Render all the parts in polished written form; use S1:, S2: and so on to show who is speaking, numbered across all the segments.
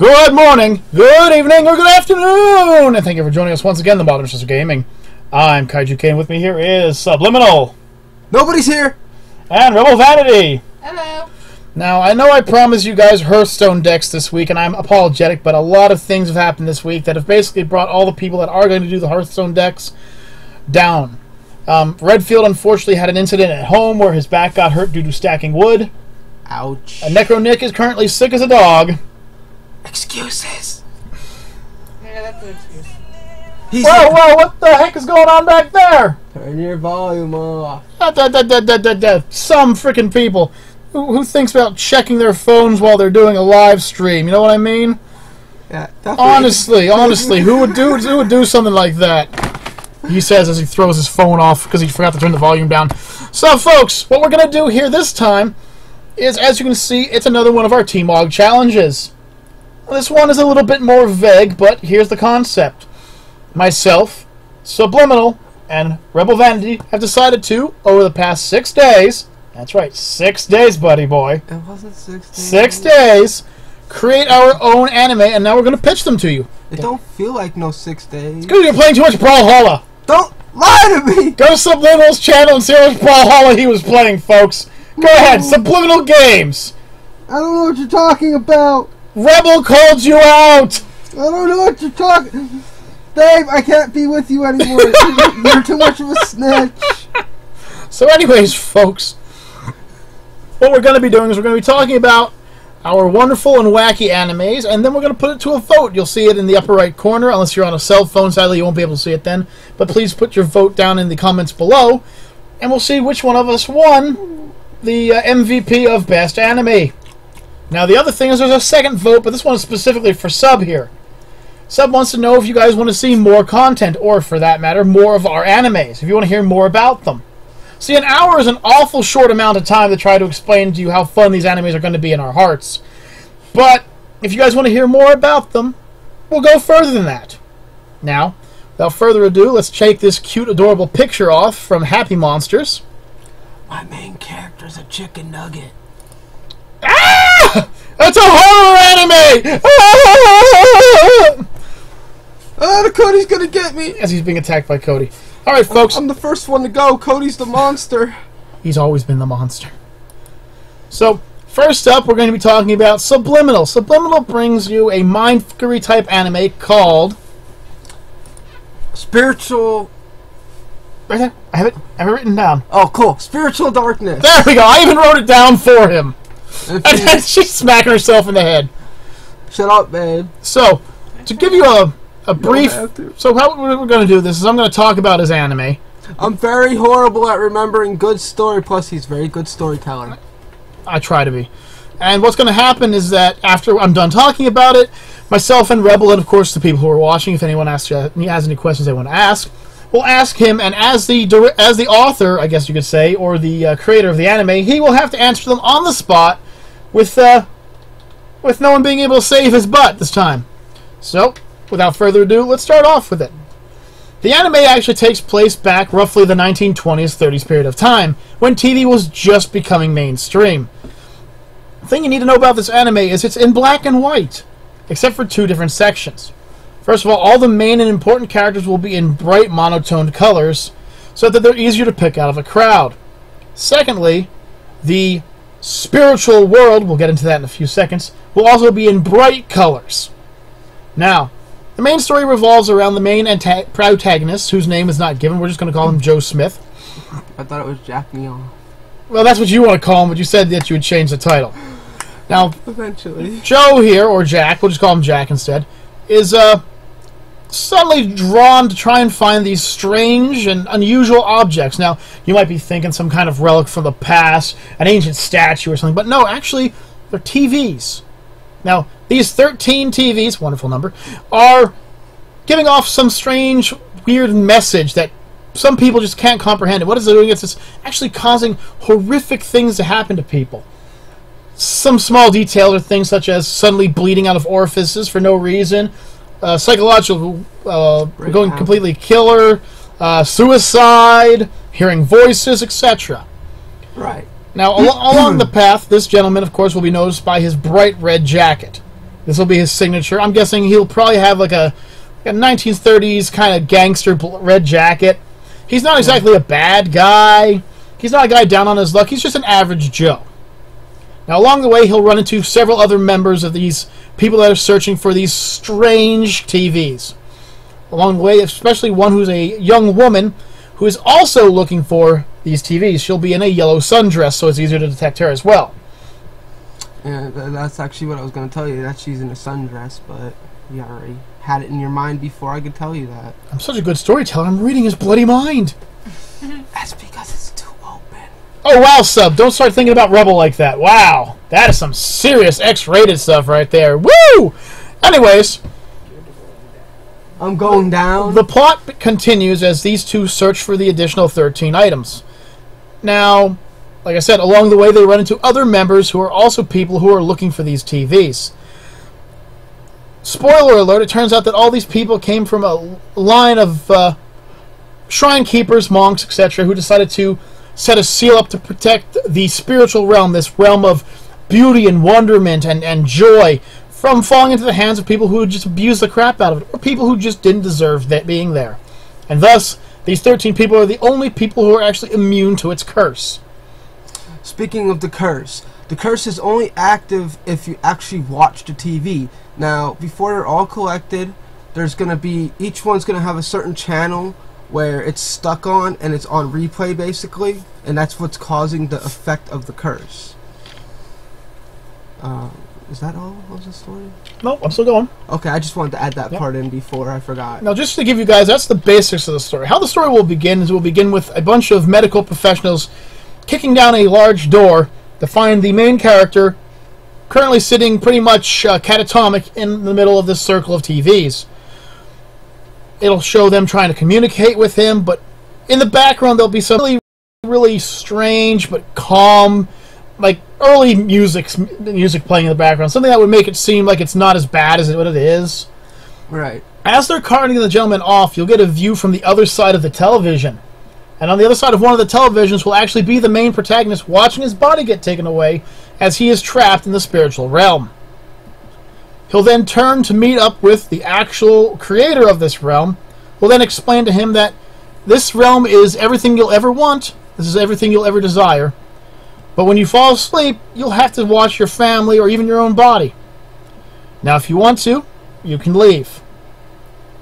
S1: Good morning, good evening, or good afternoon, and thank you for joining us once again, the Wondrous Gaming. I'm KaijuK, and with me here is Subliminal.
S2: Nobody's here.
S1: And Rebel Vanity.
S3: Hello.
S1: Now, I know I promised you guys Hearthstone decks this week, and I'm apologetic, but a lot of things have happened this week that have basically brought all the people that are going to do the Hearthstone decks down. Redfield, unfortunately, had an incident at home where his back got hurt due to stacking wood.
S2: Ouch.
S1: And Necro Nick is currently sick as a dog.
S2: Excuses.
S3: Yeah, that's an excuse.
S1: Whoa, what the heck is going on back there?
S2: Turn your volume off.
S1: Some freaking people who thinks about checking their phones while they're doing a live stream. You know what I mean?
S2: Yeah.
S1: Honestly, who would do something like that? He says as he throws his phone off because he forgot to turn the volume down. So, folks, what we're gonna do here this time is, as you can see, it's another one of our TMOG challenges. This one is a little bit more vague, but here's the concept. Myself, Subliminal, and Rebel Vanity have decided to, over the past 6 days, that's right, 6 days, buddy boy.
S2: It wasn't 6 days.
S1: 6 days, create our own anime, and now we're going to pitch them to you.
S2: It don't feel like no 6 days.
S1: Because you're playing too much Brawlhalla.
S2: Don't lie to me!
S1: Go to Subliminal's channel and see how much Brawlhalla he was playing, folks. Go ahead, Subliminal Games.
S2: I don't know what you're talking about.
S1: Rebel called you out.
S2: I don't know what you're talking... Dave, I can't be with you anymore. You're too much of a snitch.
S1: So anyways, folks, what we're going to be doing is we're going to be talking about our wonderful and wacky animes, and then we're going to put it to a vote. You'll see it in the upper right corner, unless you're on a cell phone. Sadly, you won't be able to see it then. But please put your vote down in the comments below, and we'll see which one of us won the MVP of Best Anime. Now, the other thing is there's a second vote, but this one is specifically for Sub here. Sub wants to know if you guys want to see more content, or for that matter, more of our animes, if you want to hear more about them. See, an hour is an awful short amount of time to try to explain to you how fun these animes are going to be in our hearts. But, if you guys want to hear more about them, we'll go further than that. Now, without further ado, let's take this cute, adorable picture off from Happy Monsters.
S2: My main character's a chicken nugget.
S1: Ah! That's a horror anime! Ah!
S2: Oh, the Cody's gonna get me!
S1: As he's being attacked by Cody. Alright, folks.
S2: I'm the first one to go. Cody's the monster.
S1: He's always been the monster. So, first up, we're going to be talking about Subliminal. Subliminal brings you a mindfuckery type anime called...
S2: Spiritual...
S1: Right there. I have it written down.
S2: Oh, cool. Spiritual Darkness.
S1: There we go. I even wrote it down for him. And then she's smacking herself in the head.
S2: Shut up, babe.
S1: So, to give you a brief... So how we're going to do this is I'm going to talk about his anime.
S2: I'm very horrible at remembering good story, plus he's very good storyteller.
S1: I try to be. And what's going to happen is that after I'm done talking about it, myself and Rebel, and of course the people who are watching, if anyone has any questions they want to ask, we'll ask him, and as the author, I guess you could say, or the creator of the anime, he will have to answer them on the spot with no one being able to save his butt this time. So, without further ado, let's start off with it. The anime actually takes place back roughly the 1920s, 30s period of time, when TV was just becoming mainstream. The thing you need to know about this anime is it's in black and white, except for two different sections. First of all the main and important characters will be in bright monotoned colors, so that they're easier to pick out of a crowd. Secondly, the spiritual world, we'll get into that in a few seconds, will also be in bright colors. Now, the main story revolves around the main protagonist, whose name is not given. We're just going to call him Joe Smith.
S2: I thought it was Jack Neal.
S1: Well, that's what you want to call him, but you said that you would change the title. Now,
S2: eventually,
S1: Joe here, or Jack, we'll just call him Jack instead, is suddenly drawn to try and find these strange and unusual objects. Now, you might be thinking some kind of relic from the past, an ancient statue or something, but no, actually, they're TVs. Now, these 13 TVs, wonderful number, are giving off some strange, weird message that some people just can't comprehend. And what is it doing? It's actually causing horrific things to happen to people. Some small details are things such as suddenly bleeding out of orifices for no reason, psychological, going completely killer, suicide, hearing voices, etc.
S2: Right.
S1: Now, along the path, this gentleman, of course, will be noticed by his bright red jacket. This will be his signature. I'm guessing he'll probably have like a 1930s kind of gangster red jacket. He's not exactly a bad guy. He's not a guy down on his luck. He's just an average Joe. Now, along the way, he'll run into several other members of these people that are searching for these strange TVs. Along the way, especially one who's a young woman who is also looking for these TVs. She'll be in a yellow sundress, so it's easier to detect her as well.
S2: Yeah, that's actually what I was going to tell you, that she's in a sundress, but you already had it in your mind before I could tell you that.
S1: I'm such a good storyteller. I'm reading his bloody mind.
S2: That's because it's too open.
S1: Oh, wow, Sub. Don't start thinking about Rebel like that. Wow. That is some serious X-rated stuff right there. Woo! Anyways,
S2: I'm going down.
S1: the plot continues as these two search for the additional 13 items. Now, like I said, along the way they run into other members who are also people who are looking for these TVs. Spoiler alert, it turns out that all these people came from a line of shrine keepers, monks, etc., who decided to set a seal up to protect the spiritual realm, this realm of beauty and wonderment and joy, from falling into the hands of people who just abused the crap out of it, or people who just didn't deserve that being there. And thus, these 13 people are the only people who are actually immune to its curse.
S2: Speaking of the curse is only active if you actually watch the TV. Now, before they're all collected, there's going to be, each one's going to have a certain channel where it's stuck on, and it's on replay basically, and that's what's causing the effect of the curse. Is that all of the story?
S1: No, I'm still going.
S2: Okay, I just wanted to add that part in before I forgot.
S1: Now, just to give you guys, that's the basics of the story. How the story will begin is we'll begin with a bunch of medical professionals kicking down a large door to find the main character currently sitting pretty much catatonic in the middle of this circle of TVs. It'll show them trying to communicate with him, but in the background there'll be some really, really strange but calm, like early music playing in the background, something that would make it seem like it's not as bad as what it is.
S2: Right.
S1: As they're carting the gentleman off, you'll get a view from the other side of the television. And on the other side of one of the televisions will actually be the main protagonist watching his body get taken away as he is trapped in the spiritual realm. He'll then turn to meet up with the actual creator of this realm, who will then explain to him that this realm is everything you'll ever want, this is everything you'll ever desire, but when you fall asleep, you'll have to watch your family or even your own body. Now, if you want to, you can leave.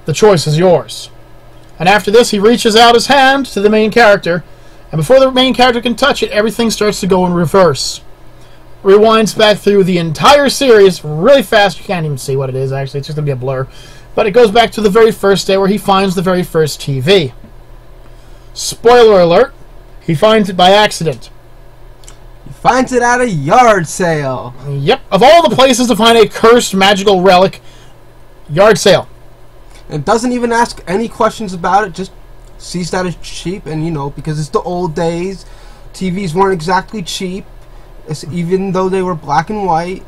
S1: The choice is yours. And after this, he reaches out his hand to the main character, and before the main character can touch it, everything starts to go in reverse. Rewinds back through the entire series really fast. You can't even see what it is, actually. It's just going to be a blur. But it goes back to the very first day where he finds the very first TV. Spoiler alert, he finds it by accident.
S2: He finds it at a yard sale.
S1: Yep, of all the places to find a cursed magical relic, yard sale.
S2: And doesn't even ask any questions about it, just sees that it's cheap, and you know, because it's the old days, TVs weren't exactly cheap, even though they were black and white,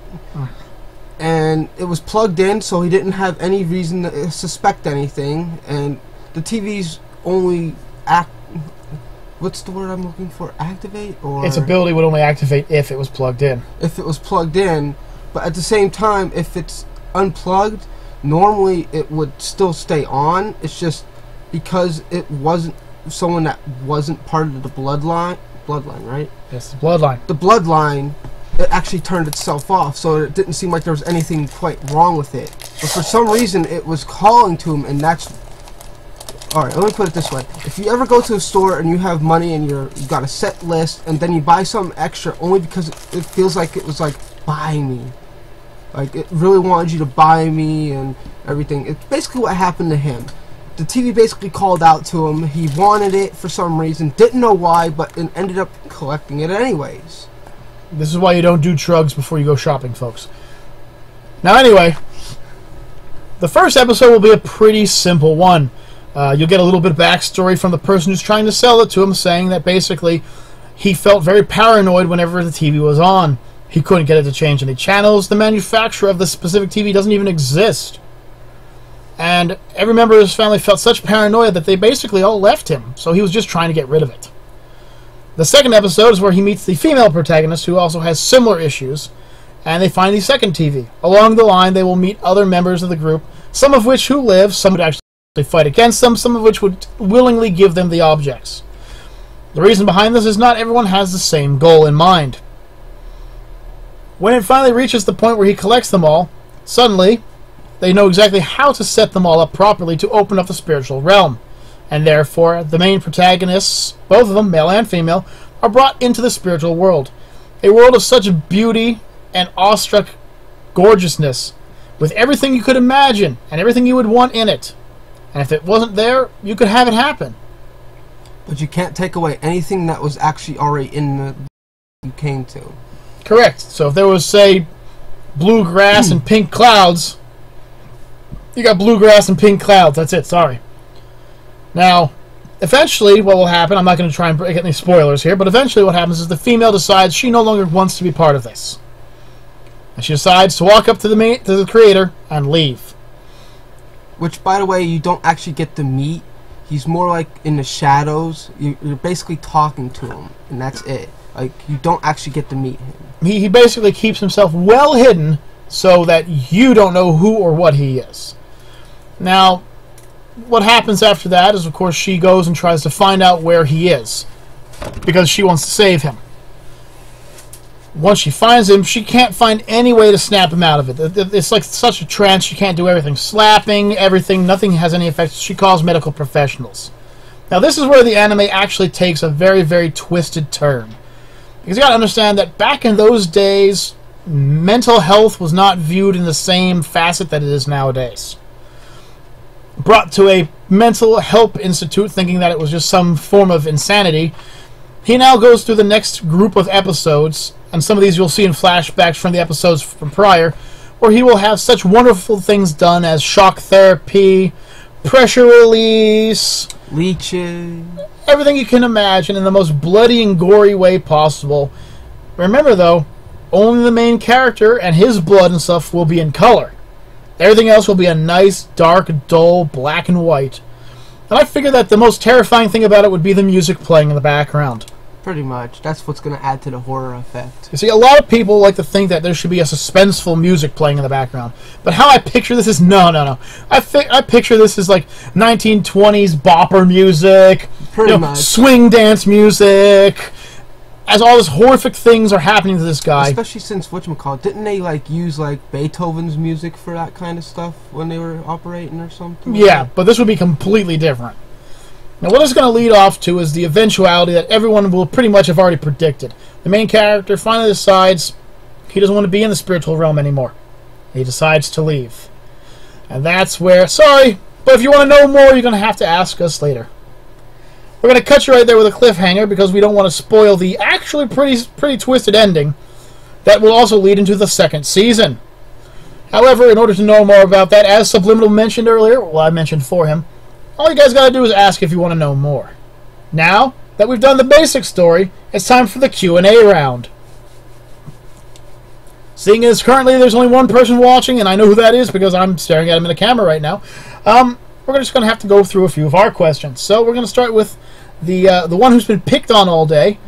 S2: and it was plugged in, so he didn't have any reason to suspect anything, and the TVs only what's the word I'm looking for? Activate? Or
S1: Its ability would only activate if it was plugged in.
S2: If it was plugged in, but at the same time, if it's unplugged, normally it would still stay on. It's just because it wasn't someone that wasn't part of the bloodline, right?
S1: Yes, the bloodline.
S2: The bloodline, it actually turned itself off, so it didn't seem like there was anything quite wrong with it. But for some reason, it was calling to him, and that's... Alright, let me put it this way. If you ever go to a store and you have money and you got a set list, and then you buy something extra only because it feels like it was like, buy me. Like, it really wanted you to buy me and everything. It's basically what happened to him. The TV basically called out to him. He wanted it for some reason. Didn't know why, but ended up collecting it anyways.
S1: This is why you don't do drugs before you go shopping, folks. Now, anyway, the first episode will be a pretty simple one. You'll get a little bit of backstory from the person who's trying to sell it to him, saying that basically he felt very paranoid whenever the TV was on. He couldn't get it to change any channels. The manufacturer of the specific TV doesn't even exist. And every member of his family felt such paranoia that they basically all left him. So he was just trying to get rid of it. The second episode is where he meets the female protagonist, who also has similar issues. and they find the second TV. Along the line, they will meet other members of the group, some of which who live, some would actually fight against them, some of which would willingly give them the objects. The reason behind this is not everyone has the same goal in mind. When it finally reaches the point where he collects them all, suddenly, they know exactly how to set them all up properly to open up the spiritual realm. And therefore, the main protagonists, both of them, male and female, are brought into the spiritual world. A world of such beauty and awestruck gorgeousness, with everything you could imagine and everything you would want in it. And if it wasn't there, you could have it happen.
S2: But you can't take away anything that was actually already in the you came to.
S1: Correct. So if there was, say, blue grass and pink clouds, you got bluegrass and pink clouds. That's it. Sorry. Now, eventually what will happen, I'm not going to try and get any spoilers here, but eventually what happens is the female decides she no longer wants to be part of this. And she decides to walk up to the creator and leave.
S2: Which, by the way, you don't actually get to meet. He's more like in the shadows. You're basically talking to him, and that's it. Like, you don't actually get to meet him.
S1: He basically keeps himself well hidden so that you don't know who or what he is. Now, what happens after that is, of course, she goes and tries to find out where he is, because she wants to save him. Once she finds him, she can't find any way to snap him out of it. It's like such a trance, she can't do everything. Slapping, everything, nothing has any effect. She calls medical professionals. Now, this is where the anime actually takes a very, very twisted turn. Because you gotta understand that back in those days, mental health was not viewed in the same facet that it is nowadays. Brought to a mental health institute thinking that it was just some form of insanity, he now goes through the next group of episodes, and some of these you'll see in flashbacks from the episodes from prior, where he will have such wonderful things done as shock therapy, pressure release,
S2: leeches,
S1: everything you can imagine in the most bloody and gory way possible. Remember though, only the main character and his blood and stuff will be in color. Everything else will be a nice, dark, dull, black and white. And I figured that the most terrifying thing about it would be the music playing in the background.
S2: Pretty much. That's what's going to add to the horror effect.
S1: You see, a lot of people like to think that there should be a suspenseful music playing in the background. But how I picture this is, no. I picture this as like 1920s bopper music,
S2: Pretty much.
S1: Swing dance music, as all these horrific things are happening to this guy.
S2: Especially since, whatchamacallit, didn't they like use like Beethoven's music for that kind of stuff when they were operating or something?
S1: Yeah, but this would be completely different. Now, what it's going to lead off to is the eventuality that everyone will pretty much have already predicted. The main character finally decides he doesn't want to be in the spiritual realm anymore. He decides to leave. And that's where, sorry, but if you want to know more, you're going to have to ask us later. We're going to cut you right there with a cliffhanger because we don't want to spoil the actually pretty twisted ending that will also lead into the second season. However, in order to know more about that, as Subliminal mentioned earlier, well, I mentioned for him, all you guys got to do is ask if you want to know more. Now that we've done the basic story, it's time for the Q&A round. Seeing as currently there's only one person watching, and I know who that is because I'm staring at him in the camera right now, we're just going to have to go through a few of our questions. So we're going to start with the one who's been picked on all day,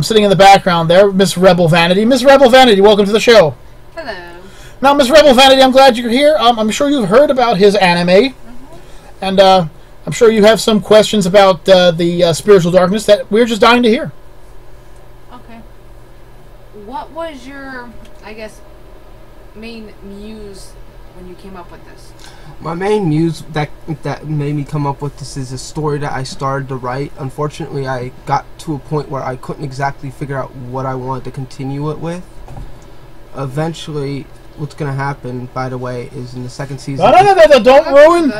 S1: sitting in the background there, Miss Rebel Vanity. Miss Rebel Vanity, welcome to the show.
S3: Hello.
S1: Now, Miss Rebel Vanity, I'm glad you're here. I'm sure you've heard about his anime, and I'm sure you have some questions about the spiritual darkness that we're just dying to hear.
S3: Okay. What was your, I guess, main muse when you came up with this?
S2: My main muse that made me come up with this is a story that I started to write. Unfortunately, I got to a point where I couldn't exactly figure out what I wanted to continue it with. Eventually, what's going to happen, by the way, is in the second season...
S1: No, don't ruin...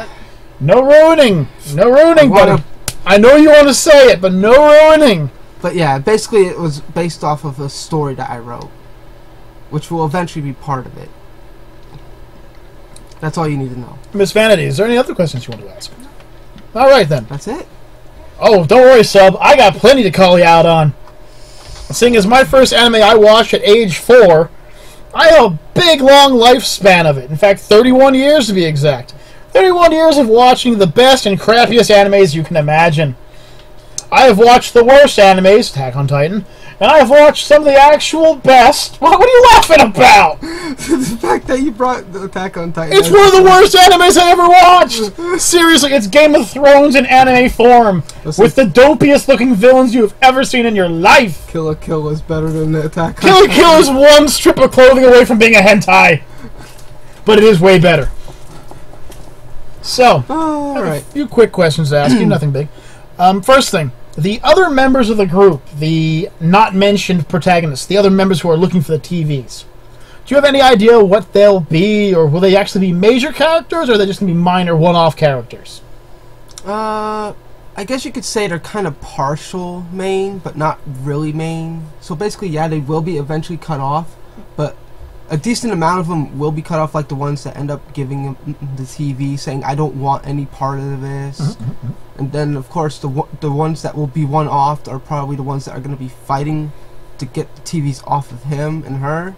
S1: No ruining! No ruining, buddy! I know you want to say it, but no ruining!
S2: But yeah, basically it was based off of a story that I wrote, which will eventually be part of it. That's all you need to know.
S1: Miss Vanity, is there any other questions you want to ask? Alright then.
S2: That's it.
S1: Oh, don't worry, Sub. I got plenty to call you out on. Seeing as my first anime I watched at age 4, I have a big, long lifespan of it. In fact, 31 years to be exact. 31 years of watching the best and crappiest animes you can imagine. I have watched the worst animes, Attack on Titan, and I've watched some of the actual best. What are you laughing about?
S2: The fact that you brought the Attack on Titan.
S1: It's one of the worst animes I ever watched! Seriously, it's Game of Thrones in anime form, with the dopiest looking villains you have ever seen in your life!
S2: Kill la Kill is better than the Attack on
S1: Kill la
S2: Titan.
S1: Kill is one strip of clothing away from being a hentai. But it is way better. So,
S2: Oh, alright.
S1: a few quick questions to ask you, nothing big. First thing, the other members of the group, the not mentioned protagonists, the other members who are looking for the TVs, do you have any idea what they'll be, or will they actually be major characters, or are they just going to be minor one-off characters?
S2: I guess you could say they're kind of partial main, but not really main. So basically, yeah, they will be eventually cut off, but a decent amount of them will be cut off, like the ones that end up giving them the TV, saying, I don't want any part of this. And then, of course, the ones that will be one-offed are probably the ones that are going to be fighting to get the TVs off of him and her.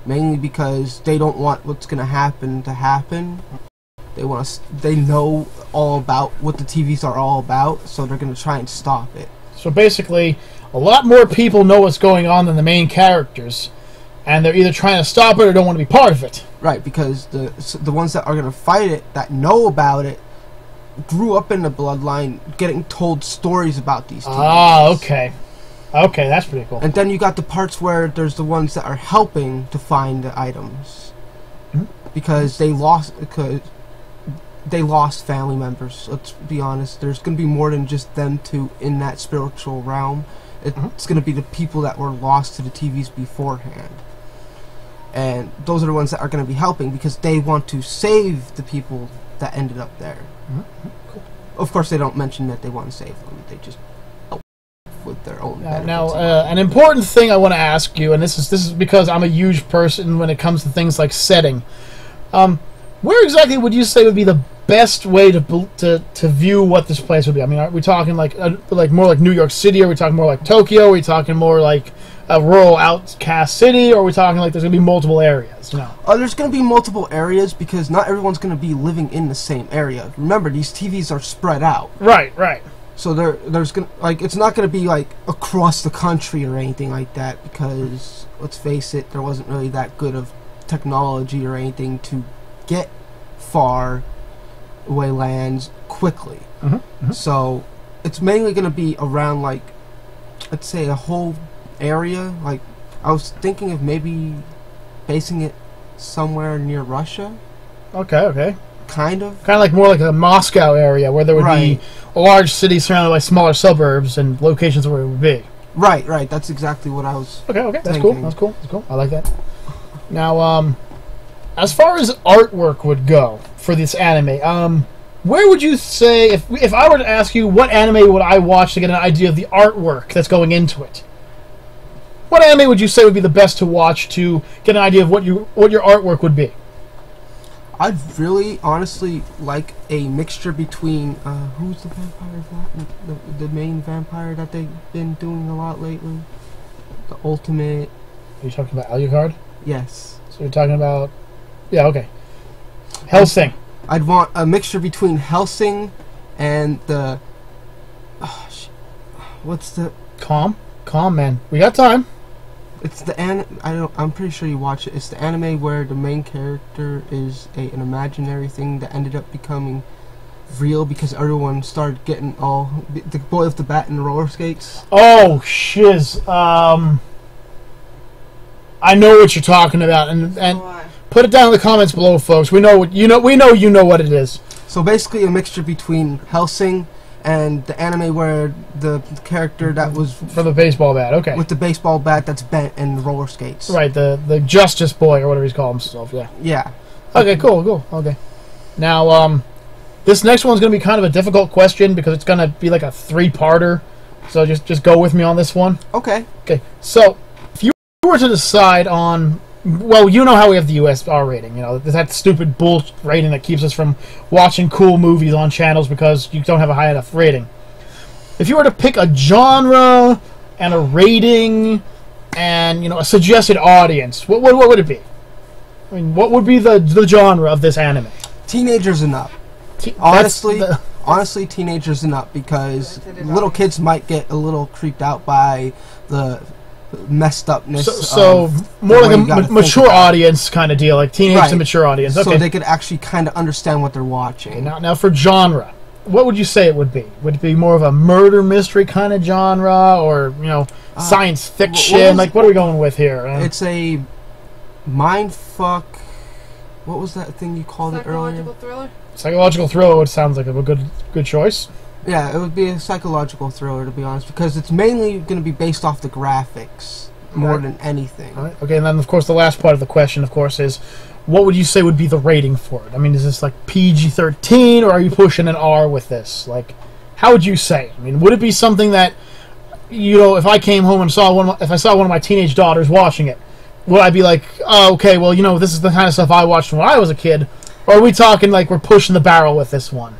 S2: Mainly because they don't want what's going to happen. They know all about what the TVs are all about, so they're going to try and stop it.
S1: So basically, a lot more people know what's going on than the main characters, and they're either trying to stop it or don't want to be part of it.
S2: Right, because the ones that are going to fight it, that know about it, grew up in the bloodline, getting told stories about these TVs.
S1: Ah, okay. Okay, that's pretty cool.
S2: And then you got the parts where there's the ones that are helping to find the items. Because they lost family members, let's be honest. There's going to be more than just them two in that spiritual realm. It's going to be the people that were lost to the TVs beforehand. And those are the ones that are going to be helping because they want to save the people that ended up there.
S1: Cool.
S2: Of course, they don't mention that they want to save them. They just help with their own benefits.
S1: Now, an important thing I want to ask you, and this is because I'm a huge person when it comes to things like setting. Where exactly would you say would be the best way to view what this place would be? I mean, are we talking like more like New York City? Are we talking more like Tokyo? Are we talking more like a rural outcast city? Or are we talking like there's going to be multiple areas? You know?
S2: There's going to be multiple areas because not everyone's going to be living in the same area. Remember, these TVs are spread out.
S1: Right.
S2: So there's going it's not going to be like across the country or anything like that because let's face it, there wasn't really that good of technology or anything to get far away lands quickly. So it's mainly going to be around like, let's say, a whole area. Like I was thinking of maybe basing it somewhere near Russia.
S1: Okay.
S2: Kind of
S1: like more like a Moscow area where there would be a large city surrounded by smaller suburbs and locations where it would be.
S2: Right. That's exactly what I was.
S1: Okay. That's
S2: thinking.
S1: cool. I like that. Now, as far as artwork would go for this anime, where would you say, if I were to ask you what anime would I watch to get an idea of the artwork that's going into it, what anime would you say would be the best to watch to get an idea of what your artwork would be?
S2: I'd really, honestly, like a mixture between who's the vampire? The main vampire that they've been doing a lot lately. The Ultimate.
S1: Are you talking about Alucard?
S2: Yes.
S1: So you're talking about... Yeah, okay. Hellsing.
S2: I'd want a mixture between Hellsing and the... what's the...
S1: Calm, man. We got time.
S2: It's the I'm pretty sure you watch it. It's the anime where the main character is an imaginary thing that ended up becoming real because everyone started getting all... The boy with the bat and the roller skates.
S1: Oh, shiz. I know what you're talking about, and put it down in the comments below, folks. We know you know what it is.
S2: So basically, a mixture between Hellsing and the anime where the character that was
S1: for the baseball bat. Okay.
S2: With the baseball bat that's bent and the roller skates.
S1: Right. The Justice Boy or whatever he's called himself. Yeah.
S2: Yeah.
S1: Okay. Cool. Okay. Now, this next one's going to be kind of a difficult question because it's going to be like a 3-parter. So just go with me on this one.
S2: Okay.
S1: Okay. So, if you were to decide on, well, you know how we have the US R rating. You know, that stupid bull rating that keeps us from watching cool movies on channels because you don't have a high enough rating. If you were to pick a genre and a rating and, a suggested audience, what would it be? I mean, what would be the genre of this anime?
S2: Teenagers and up. Honestly, teenagers and up, because little kids might get a little creeped out by the messed upness.
S1: So more
S2: the way
S1: like
S2: you gotta
S1: a mature
S2: think about it.
S1: audience kind of deal, like teenage
S2: Right.
S1: to mature audience. Okay.
S2: So they could actually kind of understand what they're watching.
S1: Now for genre, what would you say it would be? Would it be more of a murder mystery kind of genre, or science fiction? Like, what are we going with here?
S2: It's a mindfuck. What was that thing you called it earlier?
S3: Psychological thriller?
S1: Psychological thriller. It sounds like a good choice.
S2: Yeah, it would be a psychological thriller, to be honest, because it's mainly going to be based off the graphics more than anything.
S1: All right. Okay, and then of course the last part of the question, of course, is what would you say would be the rating for it? I mean, is this like PG-13, or are you pushing an R with this? Like, how would you say? I mean, would it be something that, if I came home and if I saw one of my teenage daughters watching it, would I be like, oh, okay, well, this is the kind of stuff I watched when I was a kid, or are we talking like we're pushing the barrel with this one?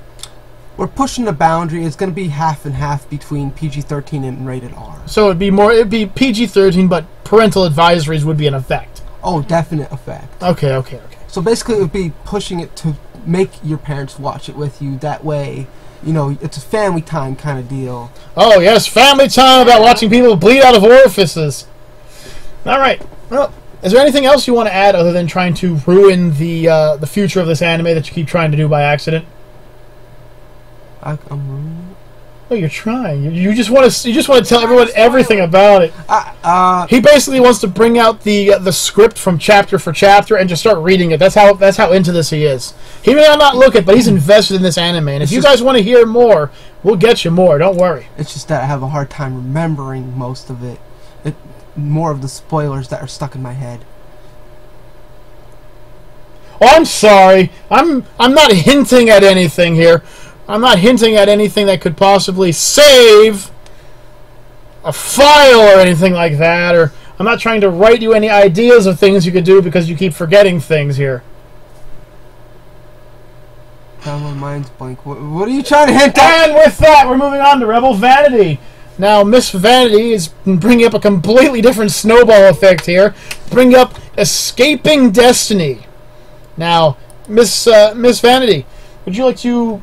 S2: We're pushing the boundary. It's going to be half and half between PG-13 and rated R.
S1: So it'd be PG-13, but parental advisories would be in effect.
S2: Oh, definite effect.
S1: Okay.
S2: So basically, it would be pushing it to make your parents watch it with you. That way, it's a family time kind of deal.
S1: Oh yes, family time about watching people bleed out of orifices. All right. Well, is there anything else you want to add other than trying to ruin the future of this anime that you keep trying to do by accident?
S2: I'm ruining it.
S1: Oh, you're trying. You just want to tell everyone everything about it. He basically wants to bring out the script from chapter for chapter and just start reading it. That's how into this he is. He may not look it, but he's invested in this anime. And if you guys want to hear more, we'll get you more. Don't worry.
S2: It's just that I have a hard time remembering most of it. More of the spoilers that are stuck in my head.
S1: Oh, I'm sorry. I'm not hinting at anything here. I'm not hinting at anything that could possibly save a file or anything like that, or I'm not trying to write you any ideas of things you could do because you keep forgetting things here.
S2: Now my mind's blank. What are you trying to hint at?
S1: And with that, we're moving on to Rebel Vanity. Now, Miss Vanity is bringing up a completely different snowball effect here. Bring up Escaping Destiny. Now, Miss Vanity, would you like to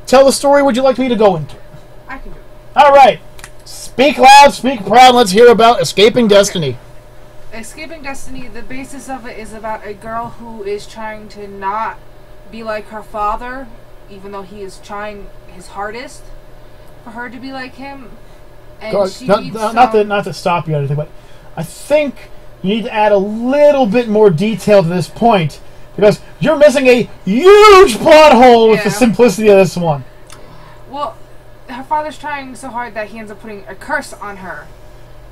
S1: tell the story? Would you like me to go into it?
S3: I can do it.
S1: All right. Speak loud, speak proud. Let's hear about Escaping Destiny.
S3: Escaping Destiny, the basis of it is about a girl who is trying to not be like her father, even though he is trying his hardest for her to be like him. And she needs
S1: not to stop you or anything, but I think you need to add a little bit more detail to this point, because you're missing a huge plot hole with the simplicity of this one.
S3: Well, her father's trying so hard that he ends up putting a curse on her.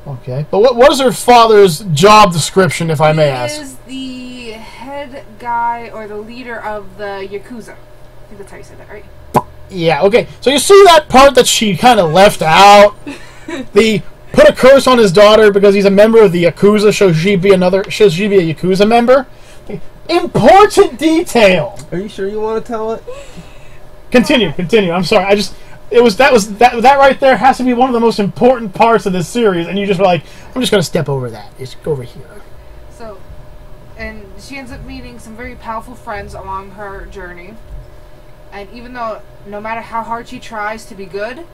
S1: Okay, but what is her father's job description, if I may ask?
S3: He is the head guy or the leader of the Yakuza. I think that's how you said that, right?
S1: Yeah, okay. So you see that part that she kind of left out? The put a curse on his daughter because he's a member of the Yakuza, should she be a Yakuza member? Important detail.
S2: Are you sure you want to tell it?
S1: Continue. I'm sorry. That right there has to be one of the most important parts of this series, and you just were like, I'm just going to step over that. It's over here.
S3: So, and she ends up meeting some very powerful friends along her journey. And even though, no matter how hard she tries to be good,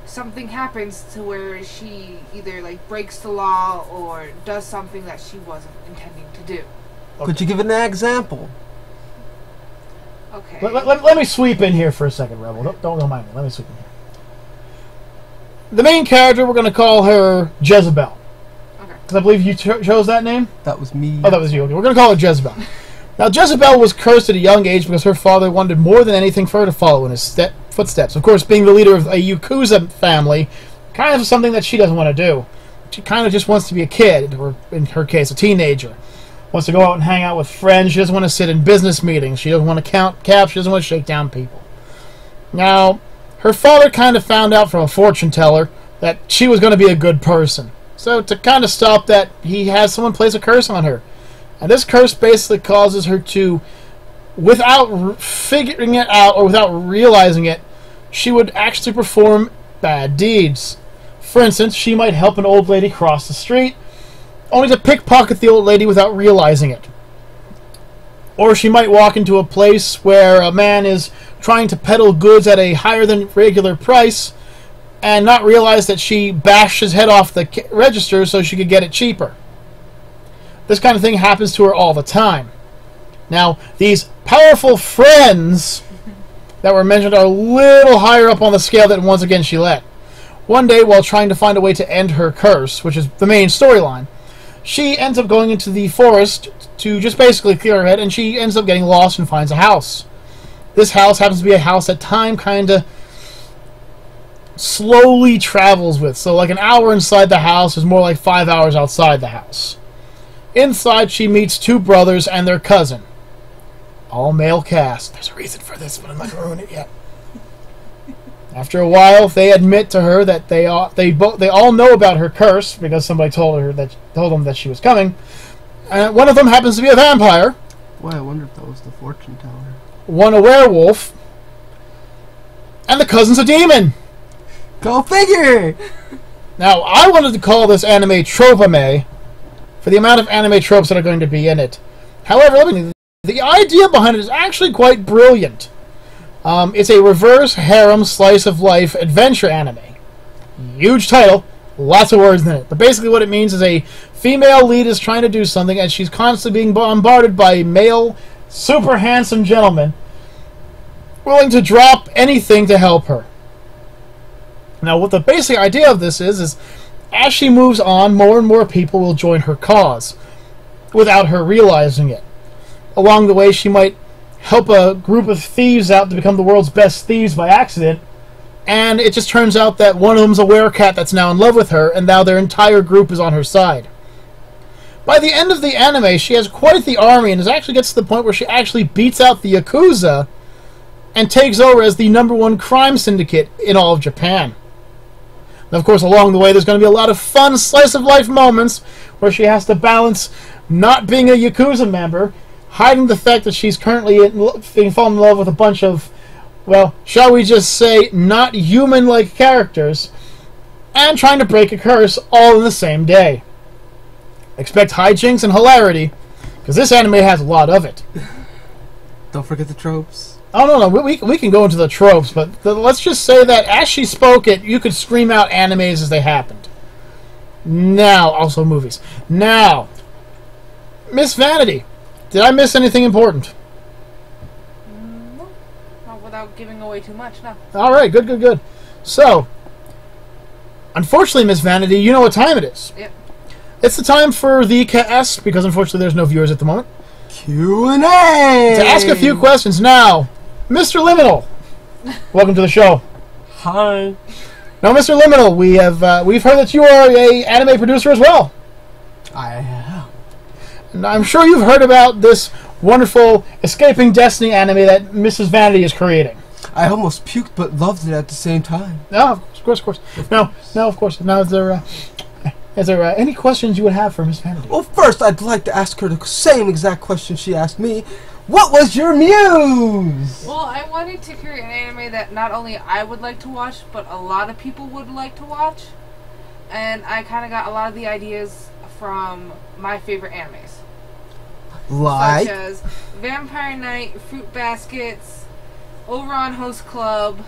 S3: something happens to where she either breaks the law or does something that she wasn't intending to do.
S1: Okay.
S2: Could you give an example?
S3: Okay.
S1: Let me sweep in here for a second, Rebel. Don't mind me. Let me sweep in here. The main character, we're going to call her Jezebel.
S3: Okay.
S1: Because I believe you chose that name?
S2: That was me.
S1: Oh, that was you. Okay, we're going to call her Jezebel. Now, Jezebel was cursed at a young age because her father wanted more than anything for her to follow in his footsteps. Of course, being the leader of a Yakuza family, kind of something that she doesn't want to do. She kind of just wants to be a kid, or in her case, a teenager. Wants to go out and hang out with friends. She doesn't want to sit in business meetings. She doesn't want to count caps. She doesn't want to shake down people. Now, her father kind of found out from a fortune teller that she was going to be a good person. So to kind of stop that, he has someone place a curse on her. And this curse basically causes her to, without figuring it out or without realizing it, she would actually perform bad deeds. For instance, she might help an old lady cross the street, only to pickpocket the old lady without realizing it. Or she might walk into a place where a man is trying to peddle goods at a higher than regular price, and not realize that she bashed his head off the register so she could get it cheaper. This kind of thing happens to her all the time. Now, these powerful friends that were mentioned are a little higher up on the scale than once again she let. One day, while trying to find a way to end her curse, which is the main storyline, she ends up going into the forest to just basically clear her head, and she ends up getting lost and finds a house. This house happens to be a house that time kind of slowly travels with. So like an hour inside the house is more like 5 hours outside the house. Inside, she meets two brothers and their cousin. All male cast. There's a reason for this, but I'm not going to ruin it yet. After a while, they admit to her that they all know about her curse because somebody told them that she was coming. And one of them happens to be a vampire.
S2: Boy, I wonder if that was the fortune teller.
S1: One a werewolf, and the cousin's a demon.
S2: Go figure!
S1: Now, I wanted to call this anime Tropame for the amount of anime tropes that are going to be in it. However, the idea behind it is actually quite brilliant. It's a reverse harem slice of life adventure anime. Huge title, lots of words in it. But basically what it means is a female lead is trying to do something and she's constantly being bombarded by male, super handsome gentlemen willing to drop anything to help her. Now what the basic idea of this is as she moves on, more and more people will join her cause without her realizing it. Along the way, she might help a group of thieves out to become the world's best thieves by accident, and it just turns out that one of them's a werecat that's now in love with her, and now their entire group is on her side. By the end of the anime, she has quite the army, and it actually gets to the point where she actually beats out the Yakuza and takes over as the #1 crime syndicate in all of Japan. And of course, along the way, there's going to be a lot of fun slice-of-life moments where she has to balance not being a Yakuza member, hiding the fact that she's currently falling in love with a bunch of, well, shall we just say, not human-like characters, and trying to break a curse all in the same day. Expect hijinks and hilarity, because this anime has a lot of it.
S2: Don't forget the tropes.
S1: Oh, no, we can go into the tropes, but let's just say that as she spoke it, you could scream out animes as they happened. Now, also movies. Now, Miss Vanity. Did I miss anything important?
S3: No. Not without giving away too much, no.
S1: Alright, good. So, unfortunately, Miss Vanity, you know what time it is.
S3: Yep.
S1: It's the time for the KS, because unfortunately there's no viewers at the moment.
S2: Q&A!
S1: To ask a few questions now, Mr. Liminal. Welcome to the show.
S4: Hi.
S1: Now, Mr. Liminal, we've heard that you are a anime producer as well.
S2: I am.
S1: And I'm sure you've heard about this wonderful Escaping Destiny anime that Mrs. Vanity is creating.
S2: I almost puked but loved it at the same time.
S1: No, of course. Now, of course. Now, is there any questions you would have for Miss Vanity?
S2: Well, first, I'd like to ask her the same exact question she asked me. What was your muse?
S3: Well, I wanted to create an anime that not only I would like to watch, but a lot of people would like to watch. And I kind of got a lot of the ideas from my favorite animes.
S2: Like?
S3: Such as Vampire Night, Fruit Baskets, Over on Host Club.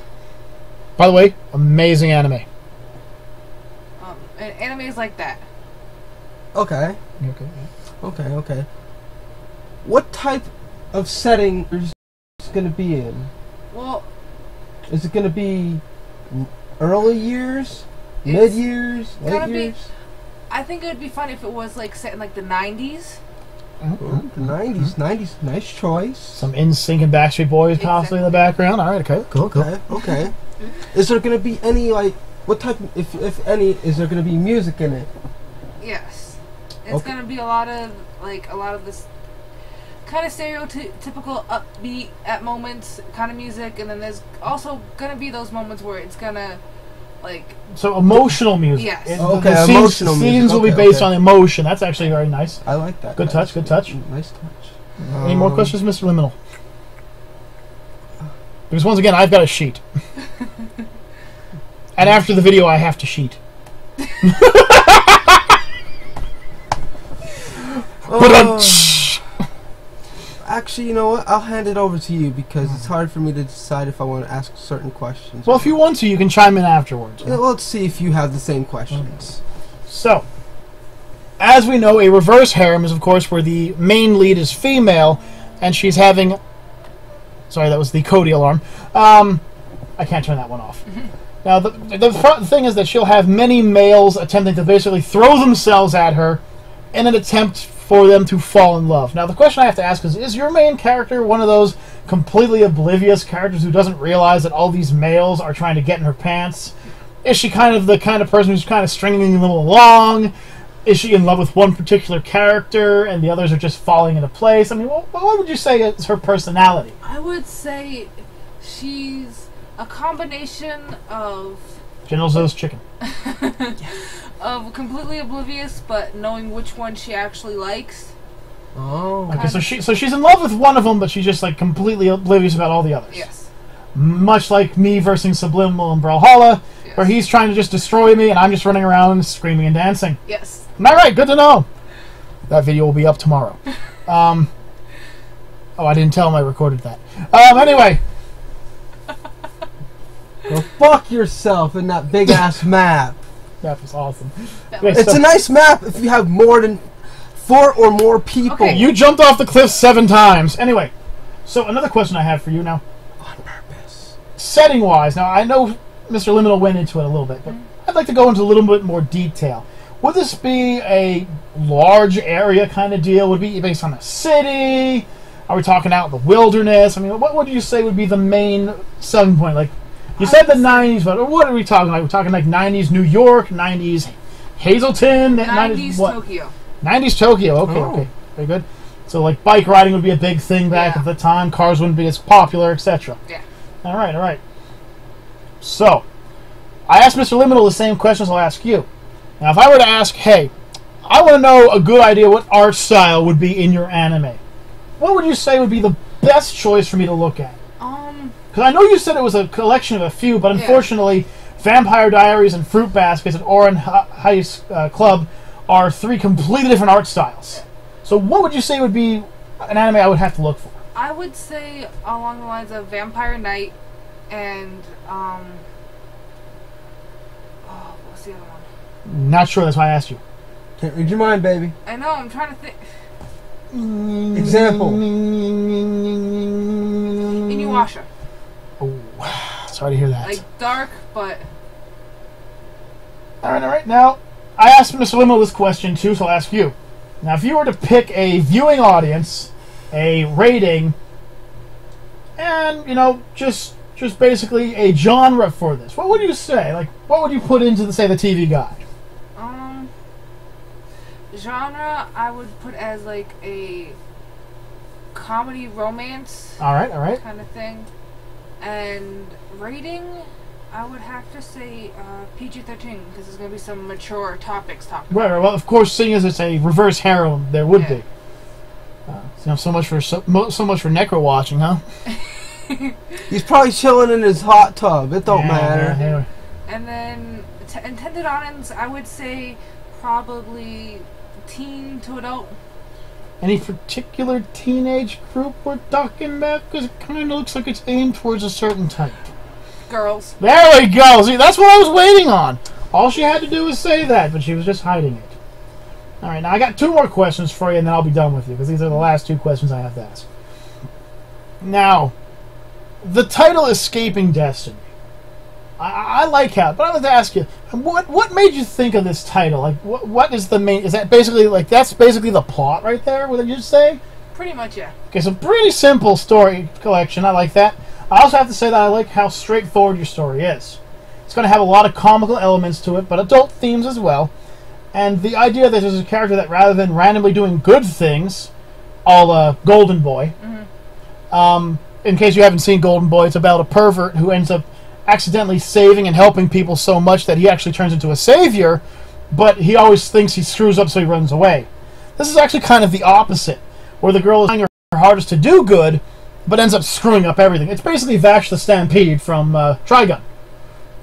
S1: By the way, amazing anime.
S3: And animes like that.
S2: Okay. Okay. What type of setting is it going to be in?
S3: Well,
S2: is it going to be early years, mid years, late years?
S3: I think it would be fun if it was like set in like the 90s.
S2: Oh, the 90s. 90s, nice choice.
S1: Some NSYNC and Backstreet Boys possibly in the background. All right, okay, cool.
S2: Okay. Is there going to be any, like, what type, if any, is there going to be music in it?
S3: Yes. It's going to be a lot of this kind of stereotypical upbeat at moments kind of music, and then there's also going to be those moments where it's going to, like... So
S1: emotional music.
S3: Yes.
S1: The
S2: emotional music.
S1: Scenes will be based on emotion. That's actually very nice.
S2: I like that.
S1: Good touch.
S2: Nice touch.
S1: Any more questions, Mr. Liminal? Because once again, I've got a sheet. And after the video, I have to sheet.
S2: Actually, you know what? I'll hand it over to you because it's hard for me to decide if I want to ask certain questions.
S1: Well, if you want to, you can chime in afterwards.
S2: Yeah, let's see if you have the same questions.
S1: So, as we know, a reverse harem is, of course, where the main lead is female, and she's having... Sorry, that was the Cody alarm. I can't turn that one off. Now, the thing is that she'll have many males attempting to basically throw themselves at her in an attempt for them to fall in love. Now, the question I have to ask is your main character one of those completely oblivious characters who doesn't realize that all these males are trying to get in her pants? Is she kind of the kind of person who's kind of stringing them along? Is she in love with one particular character and the others are just falling into place? I mean, what would you say is her personality?
S3: I would say she's a combination of...
S1: General Tso's chicken.
S3: Of completely oblivious, but knowing which one she actually likes.
S2: Oh.
S1: Okay, so she's in love with one of them, but she's just like completely oblivious about all the others.
S3: Yes.
S1: Much like me versus Subliminal and Brawlhalla, where he's trying to just destroy me and I'm just running around screaming and dancing.
S3: Yes.
S1: Am I right? Good to know. That video will be up tomorrow. Oh, I didn't tell him I recorded that. Anyway.
S2: Well, fuck yourself in that big ass map.
S1: That was awesome.
S2: It's a nice map if you have more than 4 or more people.
S1: Okay, you jumped off the cliff 7 times. Anyway, so another question I have for you now.
S2: On purpose.
S1: Setting-wise, now I know Mr. Liminal went into it a little bit, but I'd like to go into a little bit more detail. Would this be a large area kind of deal? Would it be based on a city? Are we talking out in the wilderness? I mean, what would you say would be the main selling point? Like, you said the 90s, but what are we talking like? We're talking like 90s New York, 90s Hazleton,
S3: 90s
S1: what?
S3: Tokyo.
S1: 90s Tokyo, okay, okay. Very good. So, like, bike riding would be a big thing back at the time. Cars wouldn't be as popular, etc.
S3: Yeah.
S1: All right, all right. So, I asked Mr. Liminal the same questions I'll ask you. Now, if I were to ask, hey, I want to know a good idea what art style would be in your anime, what would you say would be the best choice for me to look at? Because I know you said it was a collection of a few, but unfortunately, Vampire Diaries and Fruit Baskets and Oran Heist Club are 3 completely different art styles. So what would you say would be an anime I would have to look for?
S3: I would say along the lines of Vampire Knight and, what's the other one?
S1: Not sure, that's why I asked you.
S2: Can't read your mind, baby.
S3: I know, I'm trying to think.
S2: Example.
S3: Inuyasha.
S1: Oh, sorry to hear that.
S3: Like, dark, but...
S1: Alright, alright. Now, I asked Mr. Limo this question too, so I'll ask you. Now, if you were to pick a viewing audience, a rating, and, you know, just basically a genre for this, what would you say? Like, what would you put into, the TV guide?
S3: Genre, I would put as, like, a comedy romance.
S1: Alright, alright.
S3: Kind of thing. And rating, I would have to say PG-13, because there's going to be some mature topics talked about.
S1: Right, well, of course, seeing as it's a reverse harem, there would be. So much for necro watching, huh?
S2: He's probably chilling in his hot tub. It don't matter.
S1: Yeah.
S3: And then intended audience, I would say probably teen to adult.
S1: Any particular teenage group we're talking about? Because it kind of looks like it's aimed towards a certain type.
S3: Girls.
S1: There we go. See, that's what I was waiting on. All she had to do was say that, but she was just hiding it. All right, now I got 2 more questions for you, and then I'll be done with you, because these are the last 2 questions I have to ask. Now, the title Escaping Destiny. I like how, but I'd like to ask you, what made you think of this title? Like, what is the main? Is that basically that's basically the plot right there? What did you say?
S3: Pretty much, yeah.
S1: Okay, so pretty simple story collection. I like that. I also have to say that I like how straightforward your story is. It's going to have a lot of comical elements to it, but adult themes as well. And the idea that there's a character that rather than randomly doing good things, all Golden Boy. In case you haven't seen Golden Boy, it's about a pervert who ends up accidentally saving and helping people so much that he actually turns into a savior, but he always thinks he screws up, so he runs away. This is actually kind of the opposite, where the girl is trying her hardest to do good, but ends up screwing up everything. It's basically Vash the Stampede from Trigun.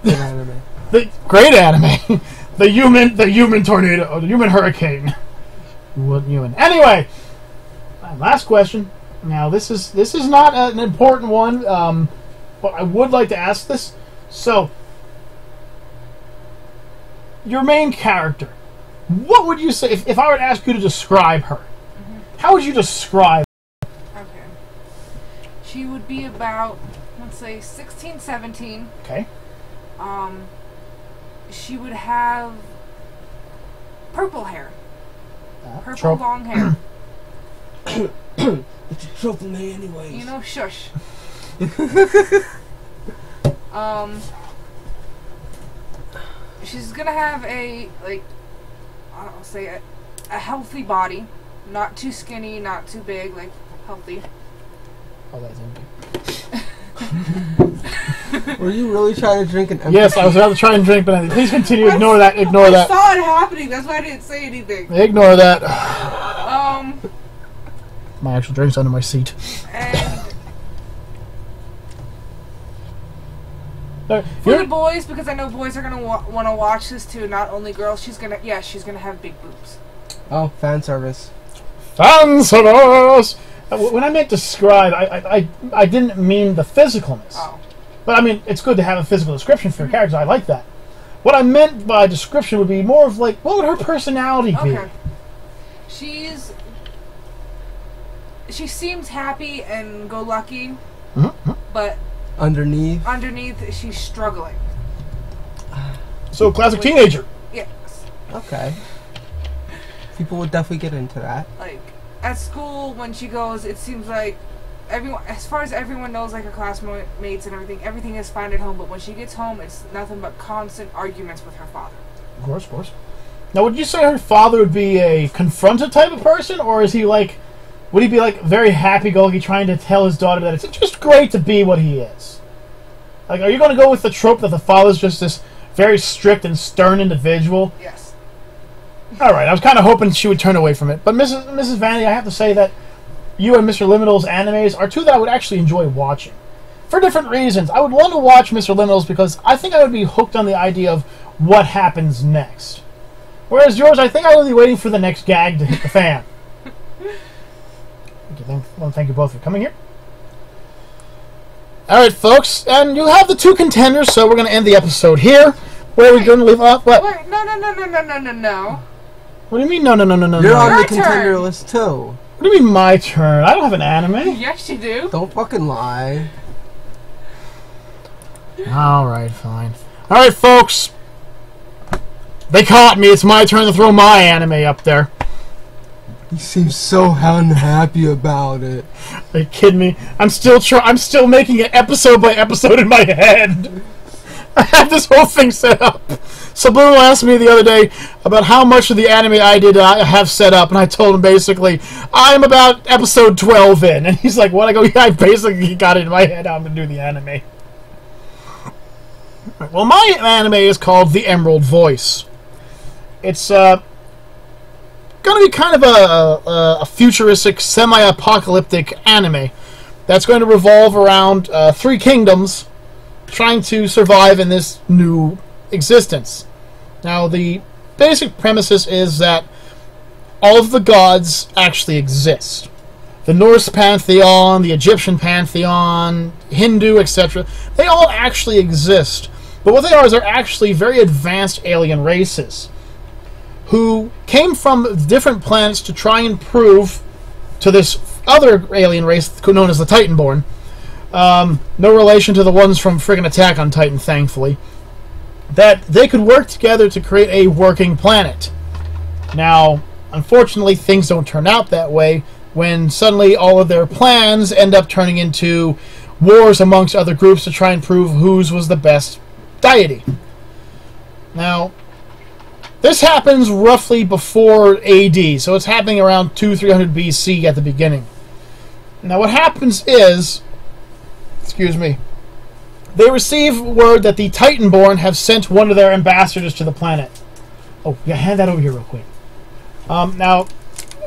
S2: Good anime.
S1: The great anime. the human tornado, the human hurricane. What human? Anyway, last question. Now, this is not an important one, but I would like to ask this. So, your main character, what would you say, if I were to ask you to describe her, how would you describe her?
S3: Okay. She would be about, let's say, 16, 17.
S1: Okay.
S3: She would have purple hair. Purple
S1: trope.
S3: long hair.
S2: It's a trope in me anyways.
S3: You know, shush. She's gonna have a, like, I'll say a healthy body. Not too skinny, not too big, like, healthy.
S1: Oh, that's empty.
S2: Were you really trying to drink an empty?
S1: Yes, I was about to try and drink, but please continue. Ignore that. Ignore
S3: I
S1: that.
S3: saw it happening, that's why I didn't say anything.
S1: Ignore that. My actual drink's under my seat.
S3: And
S1: For
S3: for the boys, because I know boys are gonna want to watch this too, not only girls. She's gonna have big boobs.
S2: Oh, fan service.
S1: Fan service! When I meant describe, I didn't mean the physicalness.
S3: Oh.
S1: But I mean, it's good to have a physical description for your characters. I like that. What I meant by description would be more of like, what would her personality be?
S3: Okay. She seems happy and go lucky, but underneath she's struggling.
S1: So, classic teenager.
S3: Yes.
S2: Okay. People would definitely get into that.
S3: Like at school, when she goes, it seems like everyone, as far as everyone knows, like her classmates and everything is fine at home. But when she gets home, it's nothing but constant arguments with her father.
S1: Of course, of course. Now, would you say her father would be a confronted type of person, or is he like, would he be like very happy-go-lucky, trying to tell his daughter that it's just great to be what he is? Like, are you going to go with the trope that the father's just this very strict and stern individual?
S3: Yes.
S1: All right, I was kind of hoping she would turn away from it, but Mrs. Vanity, I have to say that you and Mr. Liminal's animes are two that I would actually enjoy watching. For different reasons. I would want to watch Mr. Liminal's because I think I would be hooked on the idea of what happens next. Whereas yours, I think I would be waiting for the next gag to hit the fan. Thank you both for coming here. Alright, folks, and you have the two contenders, so we're going to end the episode here. Where are we going to leave off? What?
S3: Wait, no.
S1: What do you mean, no?
S2: You're on
S3: Your
S2: the contender
S3: turn.
S2: list too.
S1: What do you mean, my turn? I don't have an anime.
S3: Yes, you do.
S2: Don't fucking lie.
S1: Alright, fine. Alright, folks. They caught me. It's my turn to throw my anime up there.
S2: You seem so unhappy about it.
S1: Are you kidding me? I'm still making it episode by episode in my head. I have this whole thing set up. Subliminal asked me the other day about how much of the anime I did have set up, and I told him basically, I'm about episode 12 in. And he's like, what? I go, yeah, I basically got it in my head how I'm going to do the anime. Right, well, my anime is called The Emerald Voice. It's going to be kind of a futuristic, semi-apocalyptic anime that's going to revolve around three kingdoms trying to survive in this new existence. Now, the basic premises is that all of the gods actually exist. The Norse pantheon, the Egyptian pantheon, Hindu, etc. They all actually exist. But what they are is they're actually very advanced alien races who came from different planets to try and prove to this other alien race known as the Titanborn. No relation to the ones from friggin' Attack on Titan, thankfully. That they could work together to create a working planet. Now, unfortunately, things don't turn out that way when suddenly all of their plans end up turning into wars amongst other groups to try and prove whose was the best deity. Now, this happens roughly before AD, so it's happening around 200-300 BC at the beginning. Now, what happens is, excuse me, they receive word that the Titanborn have sent one of their ambassadors to the planet. Oh, yeah, hand that over here real quick. Now,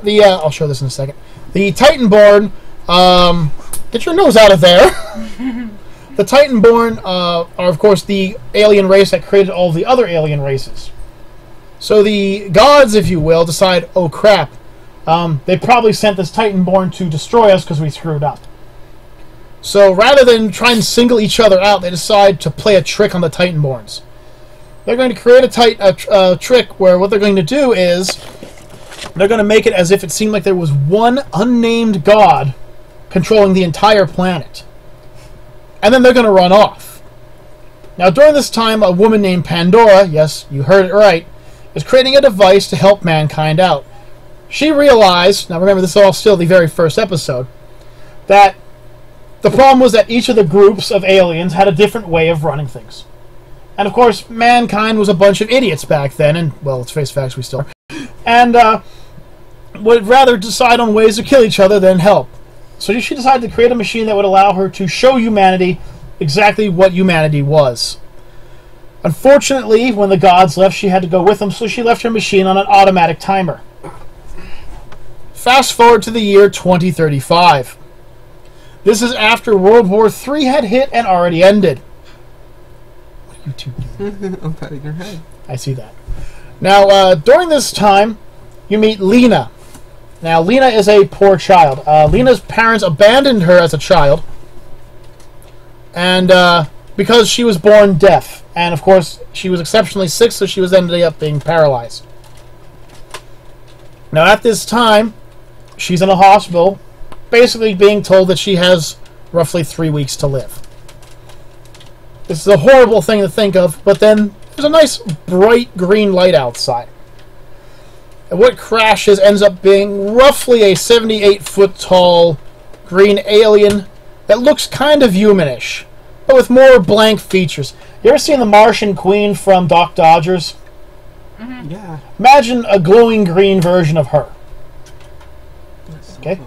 S1: I'll show this in a second. The Titanborn, get your nose out of there. The Titanborn are, of course, the alien race that created all the other alien races. So the gods, if you will, decide, oh crap, They probably sent this Titanborn to destroy us because we screwed up. So rather than try and single each other out, they decide to play a trick on the Titanborns. They're going to create a trick where what they're going to do is they're going to make it as if it seemed like there was one unnamed god controlling the entire planet. And then they're going to run off. Now, during this time, a woman named Pandora, yes, you heard it right, is creating a device to help mankind out. She realized, now remember this is all still the very first episode, that the problem was that each of the groups of aliens had a different way of running things. And of course, mankind was a bunch of idiots back then, and, well, let's face facts, we still are. And would rather decide on ways to kill each other than help. So she decided to create a machine that would allow her to show humanity exactly what humanity was. Unfortunately, when the gods left, she had to go with them, so she left her machine on an automatic timer. Fast forward to the year 2035. This is after World War III had hit and already ended. What are you two doing?
S2: I'm patting your head.
S1: I see that. Now, during this time, you meet Lena. Now, Lena is a poor child. Lena's parents abandoned her as a child, and because she was born deaf. And, of course, she was exceptionally sick, so she was ended up being paralyzed. Now, at this time, she's in a hospital, basically being told that she has roughly 3 weeks to live. This is a horrible thing to think of, but then there's a nice bright green light outside. And what crashes ends up being roughly a 78-foot tall green alien that looks kind of humanish, but with more blank features. You ever seen the Martian Queen from Doc Dodgers?
S3: Mm-hmm.
S2: Yeah.
S1: Imagine a glowing green version of her. Okay?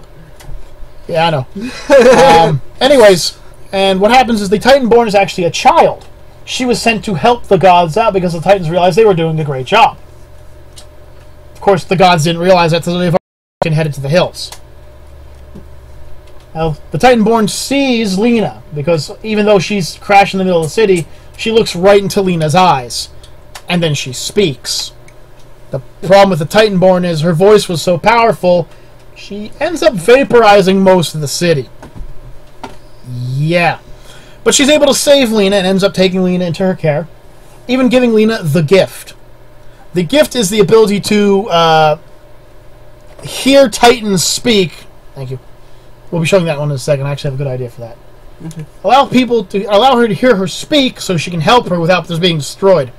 S1: Yeah, I know. Anyways, and what happens is the Titanborn is actually a child. She was sent to help the gods out because the Titans realized they were doing a great job. Of course, the gods didn't realize that until they've headed to the hills. Now, the Titanborn sees Lena, because even though she's crashed in the middle of the city, she looks right into Lena's eyes. And then she speaks. The problem with the Titanborn is her voice was so powerful, she ends up vaporizing most of the city. Yeah. But she's able to save Lena and ends up taking Lena into her care, even giving Lena the gift. The gift is the ability to hear Titans speak. Thank you. We'll be showing that one in a second. I actually have a good idea for that.
S2: Okay.
S1: Allow her to hear her speak so she can help her without this being destroyed.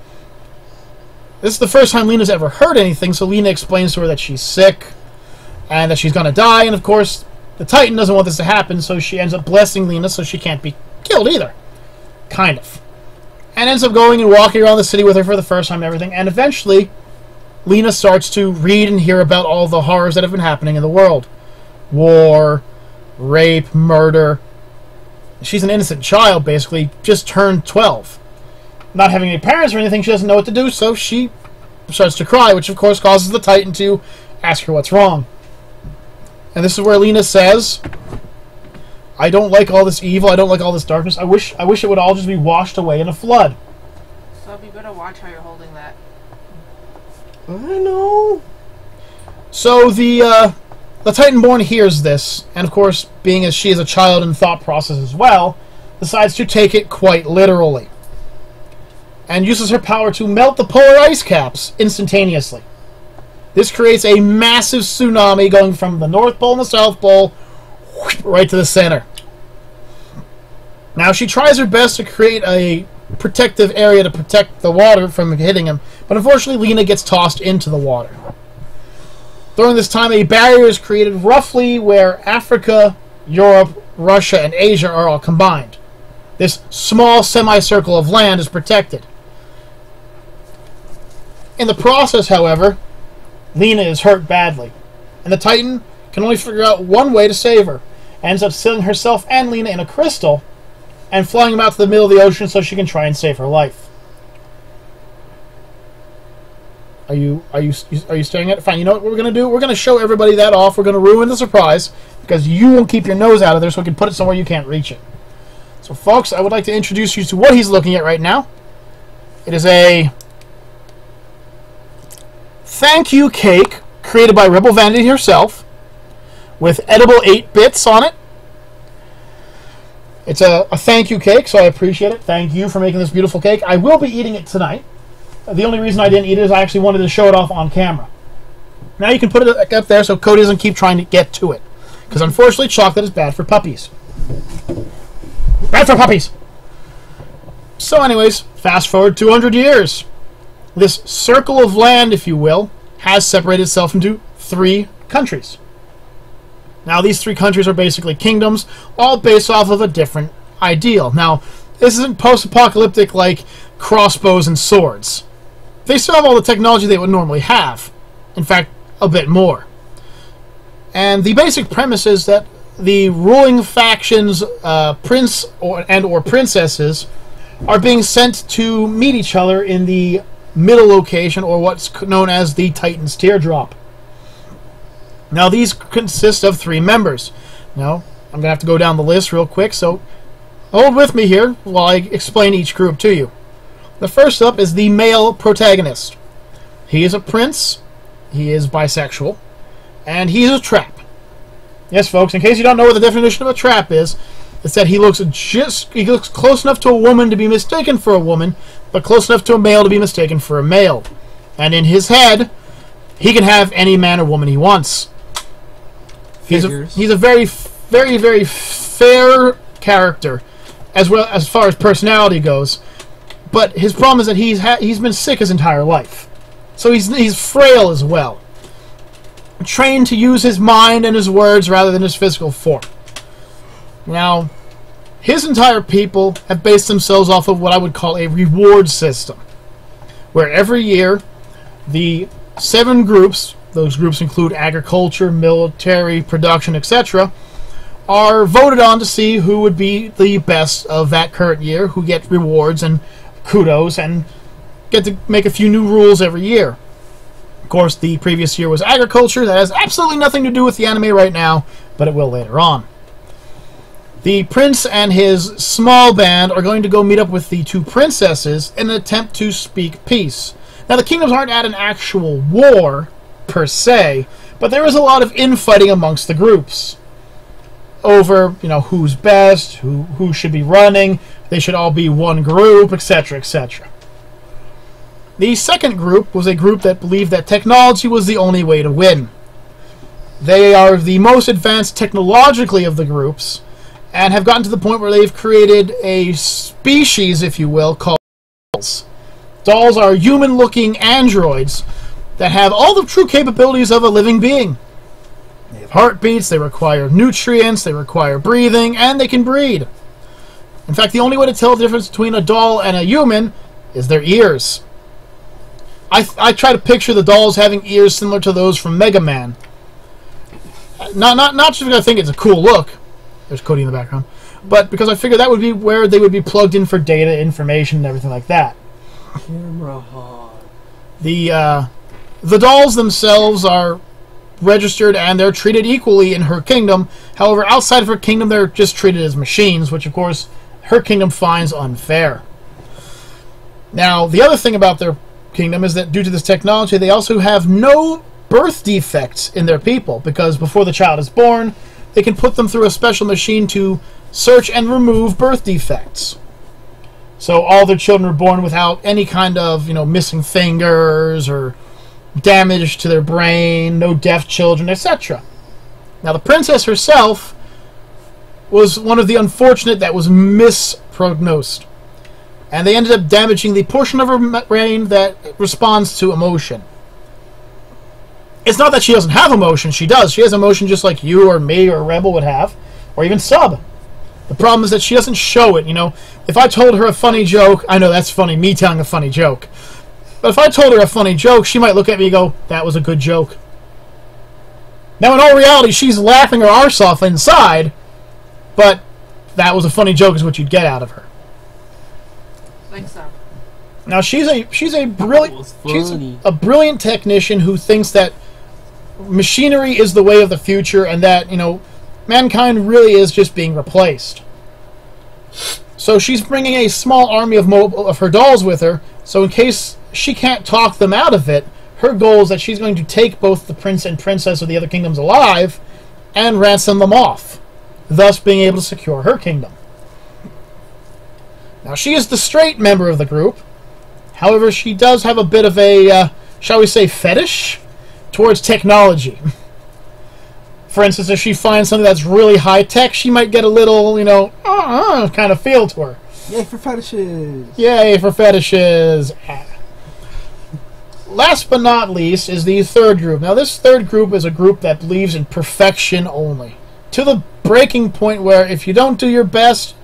S1: This is the first time Lena's ever heard anything, so Lena explains to her that she's sick and that she's going to die, and of course the Titan doesn't want this to happen, so she ends up blessing Lena so she can't be killed either. Kind of. And ends up going and walking around the city with her for the first time and everything, and eventually Lena starts to read and hear about all the horrors that have been happening in the world. War, rape, murder. She's an innocent child, basically, just turned 12. Not having any parents or anything, she doesn't know what to do, so she starts to cry, which of course causes the Titan to ask her what's wrong. And this is where Lena says, I don't like all this evil, I don't like all this darkness, I wish it would all just be washed away in a flood.
S3: So you better watch how you're holding that.
S2: I know.
S1: So the Titanborn hears this, and of course, being as she is a child in thought process as well, decides to take it quite literally. And uses her power to melt the polar ice caps instantaneously. This creates a massive tsunami going from the North Pole and the South Pole right to the center. Now, she tries her best to create a protective area to protect the water from hitting him, but unfortunately Lena gets tossed into the water. During this time, a barrier is created roughly where Africa, Europe, Russia, and Asia are all combined. This small semicircle of land is protected. In the process, however, Lena is hurt badly, and the Titan can only figure out one way to save her. Ends up sealing herself and Lena in a crystal and flying them out to the middle of the ocean so she can try and save her life. Are you staring at it? Fine, you know what we're going to do? We're going to show everybody that off. We're going to ruin the surprise because you won't keep your nose out of there so we can put it somewhere you can't reach it. So, folks, I would like to introduce you to what he's looking at right now. It is a thank you cake created by Rebel Vanity herself, with edible 8 bits on it. It's a thank you cake, so I appreciate it. Thank you for making this beautiful cake. I will be eating it tonight. The only reason I didn't eat it is I actually wanted to show it off on camera. Now you can put it up there so Cody doesn't keep trying to get to it. Because unfortunately, chocolate is bad for puppies. Bad for puppies! So anyways, fast forward 200 years. This circle of land, if you will, has separated itself into 3 countries. Now, these 3 countries are basically kingdoms, all based off of a different ideal. Now, this isn't post-apocalyptic like crossbows and swords. They still have all the technology they would normally have. In fact, a bit more. And the basic premise is that the ruling factions, prince or princesses, are being sent to meet each other in the middle location, or what's known as the Titan's Teardrop. Now, these consist of 3 members. Now, I'm going to have to go down the list real quick, so hold with me here while I explain each group to you. The first up is the male protagonist. He is a prince, he is bisexual, and he is a trap. Yes, folks, in case you don't know what the definition of a trap is, it's that he looks close enough to a woman to be mistaken for a woman, but close enough to a male to be mistaken for a male. And in his head, he can have any man or woman he wants. He's a very, very, very fair character, as well as far as personality goes. But his problem is that he's been sick his entire life, so he's frail as well. Trained to use his mind and his words rather than his physical form. Now, his entire people have based themselves off of what I would call a reward system, where every year the 7 groups, those groups include agriculture, military, production, etc., are voted on to see who would be the best of that current year, who get rewards and kudos and get to make a few new rules every year. Of course, the previous year was agriculture. That has absolutely nothing to do with the anime right now, but it will later on. The prince and his small band are going to go meet up with the 2 princesses in an attempt to speak peace. Now, the kingdoms aren't at an actual war, per se, but there is a lot of infighting amongst the groups over, who's best, who should be running, they should all be one group, etc., etc. The second group was a group that believed that technology was the only way to win. They are the most advanced technologically of the groups, and have gotten to the point where they've created a species, if you will, called dolls. Dolls are human-looking androids that have all the true capabilities of a living being. They have heartbeats, they require nutrients, they require breathing, and they can breed. In fact, the only way to tell the difference between a doll and a human is their ears. I try to picture the dolls having ears similar to those from Mega Man. Not just because I think it's a cool look. There's Cody in the background. But because I figure that would be where they would be plugged in for data, information, and everything like that.
S2: Camera hog.
S1: The dolls themselves are registered and they're treated equally in her kingdom. However, outside of her kingdom, they're just treated as machines, which, of course, her kingdom finds unfair. Now, the other thing about their kingdom is that due to this technology, they also have no birth defects in their people, because before the child is born, they can put them through a special machine to search and remove birth defects. So all their children are born without any kind of, missing fingers or damage to their brain, no deaf children, etc. Now, the princess herself was one of the unfortunate that was misprognosed. And they ended up damaging the portion of her brain that responds to emotion. It's not that she doesn't have emotion. She does. She has emotion just like you or me or Rebel would have, or even Sub. The problem is that she doesn't show it, If I told her a funny joke, I know that's funny, me telling a funny joke. But if I told her a funny joke, she might look at me and go, that was a good joke. Now, in all reality, she's laughing her arse off inside, but that was a funny joke is what you'd get out of her.
S3: Like so.
S1: Now, she's a brilliant technician who thinks that machinery is the way of the future and that, mankind really is just being replaced. So she's bringing a small army of her dolls with her, so in case she can't talk them out of it, her goal is that she's going to take both the prince and princess of the other kingdoms alive and ransom them off, thus being able to secure her kingdom. Now, she is the straight member of the group. However, she does have a bit of a, shall we say, fetish towards technology. For instance, if she finds something that's really high-tech, she might get a little, kind of feel to her.
S2: Yay for fetishes!
S1: Yay for fetishes! Last but not least is the third group. Now, this third group is a group that believes in perfection only. To the breaking point where if you don't do your best,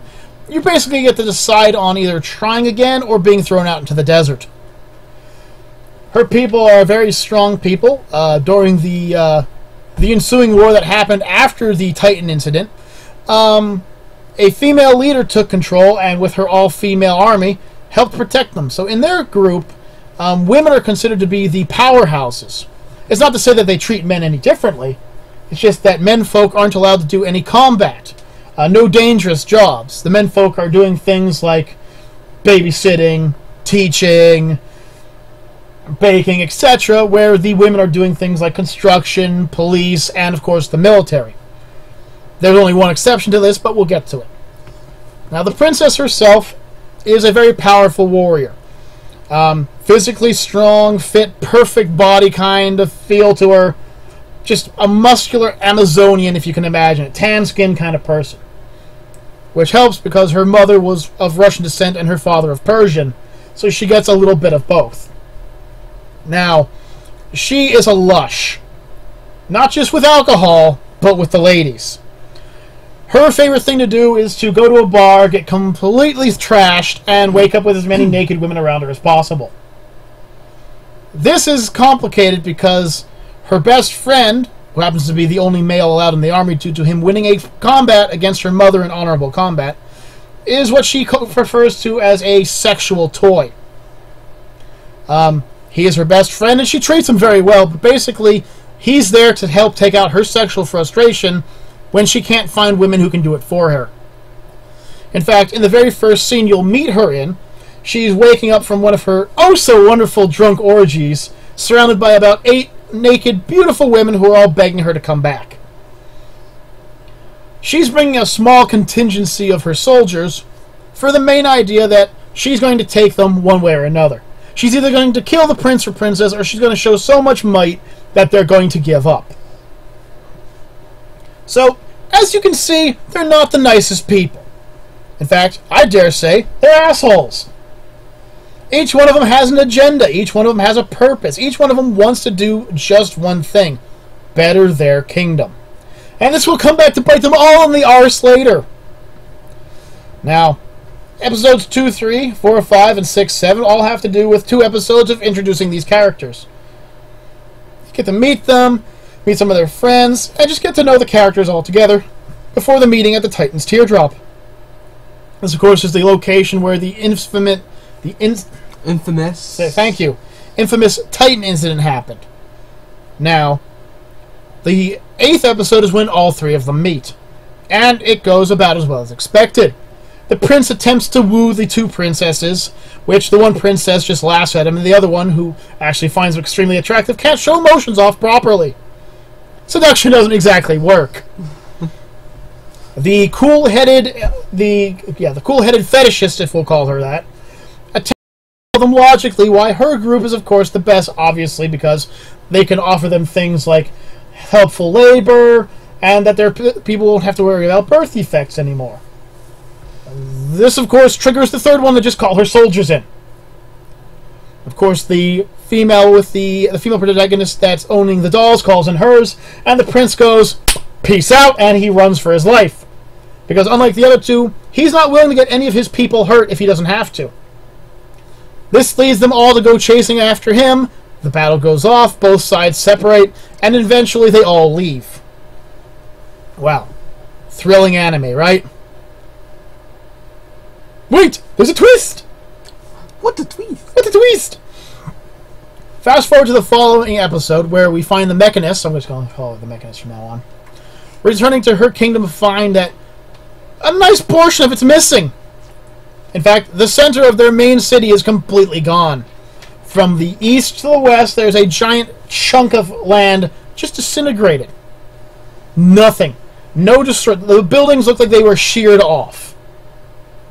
S1: you basically get to decide on either trying again or being thrown out into the desert. Her people are very strong people. During the ensuing war that happened after the Titan incident, a female leader took control and with her all-female army helped protect them. So in their group, women are considered to be the powerhouses. It's not to say that they treat men any differently. It's just that menfolk aren't allowed to do any combat. No dangerous jobs. The menfolk are doing things like babysitting, teaching, baking, etc., where the women are doing things like construction, police, and of course the military. There's only one exception to this, but we'll get to it. Now, the princess herself is a very powerful warrior. Physically strong, fit, perfect body kind of feel to her. Just a muscular Amazonian, if you can imagine it. Tan skin kind of person. Which helps because her mother was of Russian descent and her father of Persian. So she gets a little bit of both. Now, she is a lush. Not just with alcohol, but with the ladies. Her favorite thing to do is to go to a bar, get completely trashed, and wake up with as many naked women around her as possible. This is complicated because her best friend, who happens to be the only male allowed in the army due to him winning a combat against her mother in honorable combat, is what she refers to as a sexual toy. He is her best friend, and she treats him very well, but basically, he's there to help take out her sexual frustration when she can't find women who can do it for her. In fact, in the very first scene you'll meet her in, she's waking up from one of her oh-so-wonderful drunk orgies, surrounded by about 8 naked, beautiful women who are all begging her to come back. She's bringing a small contingency of her soldiers for the main idea that she's going to take them one way or another. She's either going to kill the prince or princess, or she's going to show so much might that they're going to give up. So, as you can see, they're not the nicest people. In fact, I dare say, they're assholes. Each one of them has an agenda. Each one of them has a purpose. Each one of them wants to do just one thing. Better their kingdom. And this will come back to bite them all in the arse later. Now, episodes 2, 3, 4, 5, and 6, 7 all have to do with 2 episodes of introducing these characters. You get to meet them, meet some of their friends, and just get to know the characters all together before the meeting at the Titan's Teardrop. This, of course, is the location where the infamous Titan incident happened. Now, the 8th episode is when all 3 of them meet, and it goes about as well as expected. The prince attempts to woo the 2 princesses, which the one princess just laughs at him, and the other one, who actually finds him extremely attractive, can't show emotions off properly. Seduction doesn't exactly work. The cool-headed fetishist, if we'll call her that, attempts to tell them logically why her group is, of course, the best, obviously, because they can offer them things like helpful labor, and that their people won't have to worry about birth defects anymore. This, of course, triggers the third one to just call her soldiers in. Of course, the female with the female protagonist that's owning the dolls calls in hers, and the prince goes, peace out, and he runs for his life. Because unlike the other 2, he's not willing to get any of his people hurt if he doesn't have to. This leads them all to go chasing after him. The battle goes off, both sides separate, and eventually they all leave. Wow. Thrilling anime, right? Wait! There's a twist!
S2: What the twist?
S1: What the twist? Fast forward to the following episode where we find the Mechanist. I'm just going to call her the Mechanist from now on. Returning to her kingdom to find that a nice portion of it's missing. In fact, the center of their main city is completely gone. From the east to the west, there's a giant chunk of land just disintegrated. Nothing. No destruction. The buildings looked like they were sheared off.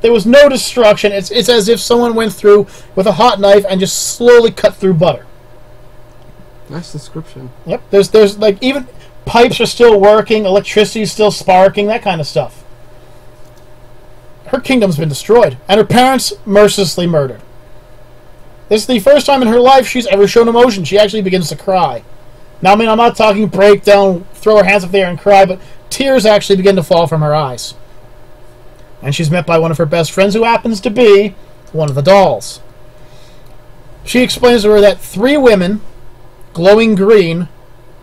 S1: There was no destruction. It's as if someone went through with a hot knife and just slowly cut through butter.
S2: Nice description.
S1: Yep. There's like even pipes are still working, electricity's still sparking, that kind of stuff. Her kingdom's been destroyed, and her parents mercilessly murdered. This is the first time in her life she's ever shown emotion. She actually begins to cry. Now, I mean, I'm not talking break down, throw her hands up there and cry, but tears actually begin to fall from her eyes. And she's met by one of her best friends, who happens to be one of the dolls. She explains to her that 3 women, glowing green,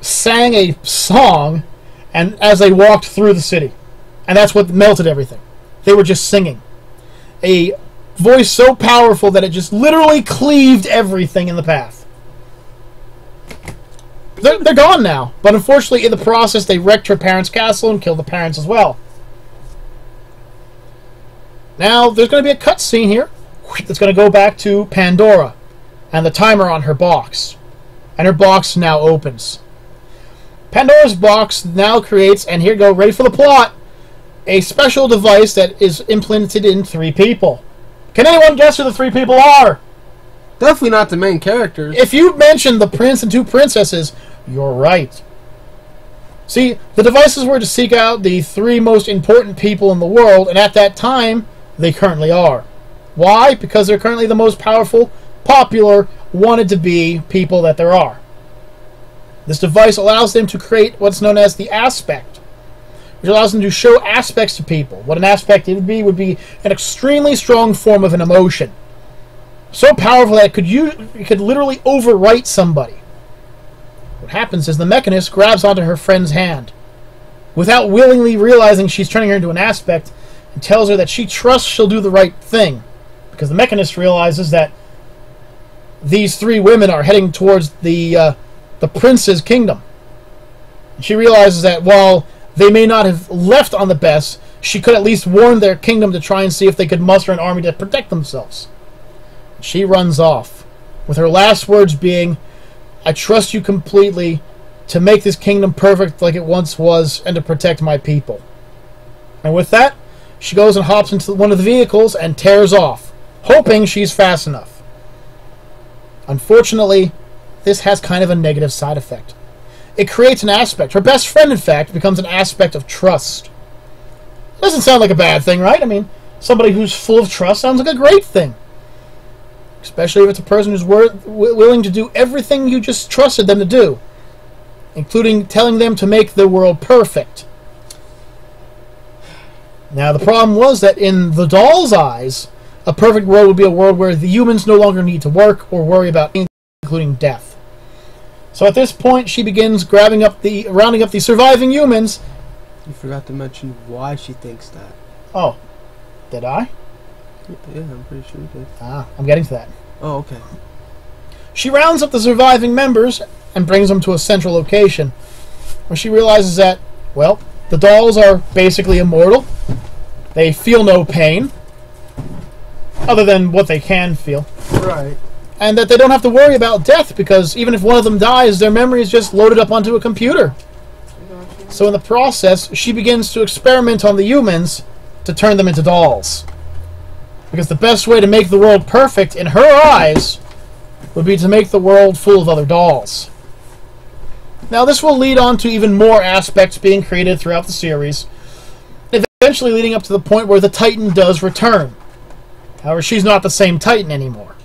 S1: sang a song and as they walked through the city. And that's what melted everything. They were just singing. A voice so powerful that it just literally cleaved everything in the path. They're gone now, but unfortunately in the process they wrecked her parents' castle and killed the parents as well. Now there's going to be a cutscene here that's going to go back to Pandora and the timer on her box. And her box now opens. Pandora's box now creates, and here you go, ready for the plot, a special device that is implanted in 3 people. Can anyone guess who the 3 people are?
S2: Definitely not the main characters.
S1: If you mention the prince and 2 princesses, you're right. See, the devices were to seek out the 3 most important people in the world, and at that time, they currently are. Why? Because they're currently the most powerful, popular, wanted to be people that there are. This device allows them to create what's known as the aspect, which allows them to show aspects to people. What an aspect would be an extremely strong form of an emotion. So powerful that it could literally overwrite somebody. What happens is the mechanist grabs onto her friend's hand, without willingly realizing she's turning her into an aspect, and tells her that she trusts she'll do the right thing, because the mechanist realizes that these 3 women are heading towards the prince's kingdom. She realizes that while they may not have left on the best, she could at least warn their kingdom to try and see if they could muster an army to protect themselves. She runs off, with her last words being, "I trust you completely to make this kingdom perfect like it once was and to protect my people." And with that, she goes and hops into one of the vehicles and tears off, hoping she's fast enough. Unfortunately, this has kind of a negative side effect. It creates an aspect. Her best friend, in fact, becomes an aspect of trust. Doesn't sound like a bad thing, right? I mean, somebody who's full of trust sounds like a great thing. Especially if it's a person who's willing to do everything you just trusted them to do, including telling them to make the world perfect. Now, the problem was that in the doll's eyes, a perfect world would be a world where the humans no longer need to work or worry about anything, including death. So at this point, she begins rounding up the surviving humans.
S2: You forgot to mention why she thinks that.
S1: Oh, did I?
S2: Yeah, I'm pretty sure you did.
S1: I'm getting to that.
S2: Oh, okay.
S1: She rounds up the surviving members and brings them to a central location, where she realizes that, well, the dolls are basically immortal. They feel no pain, other than what they can feel.
S2: Right.
S1: And that they don't have to worry about death, because even if one of them dies, their memory is just loaded up onto a computer. So in the process, she begins to experiment on the humans to turn them into dolls. Because the best way to make the world perfect, in her eyes, would be to make the world full of other dolls. Now this will lead on to even more aspects being created throughout the series, eventually leading up to the point where the Titan does return. However, she's not the same Titan anymore.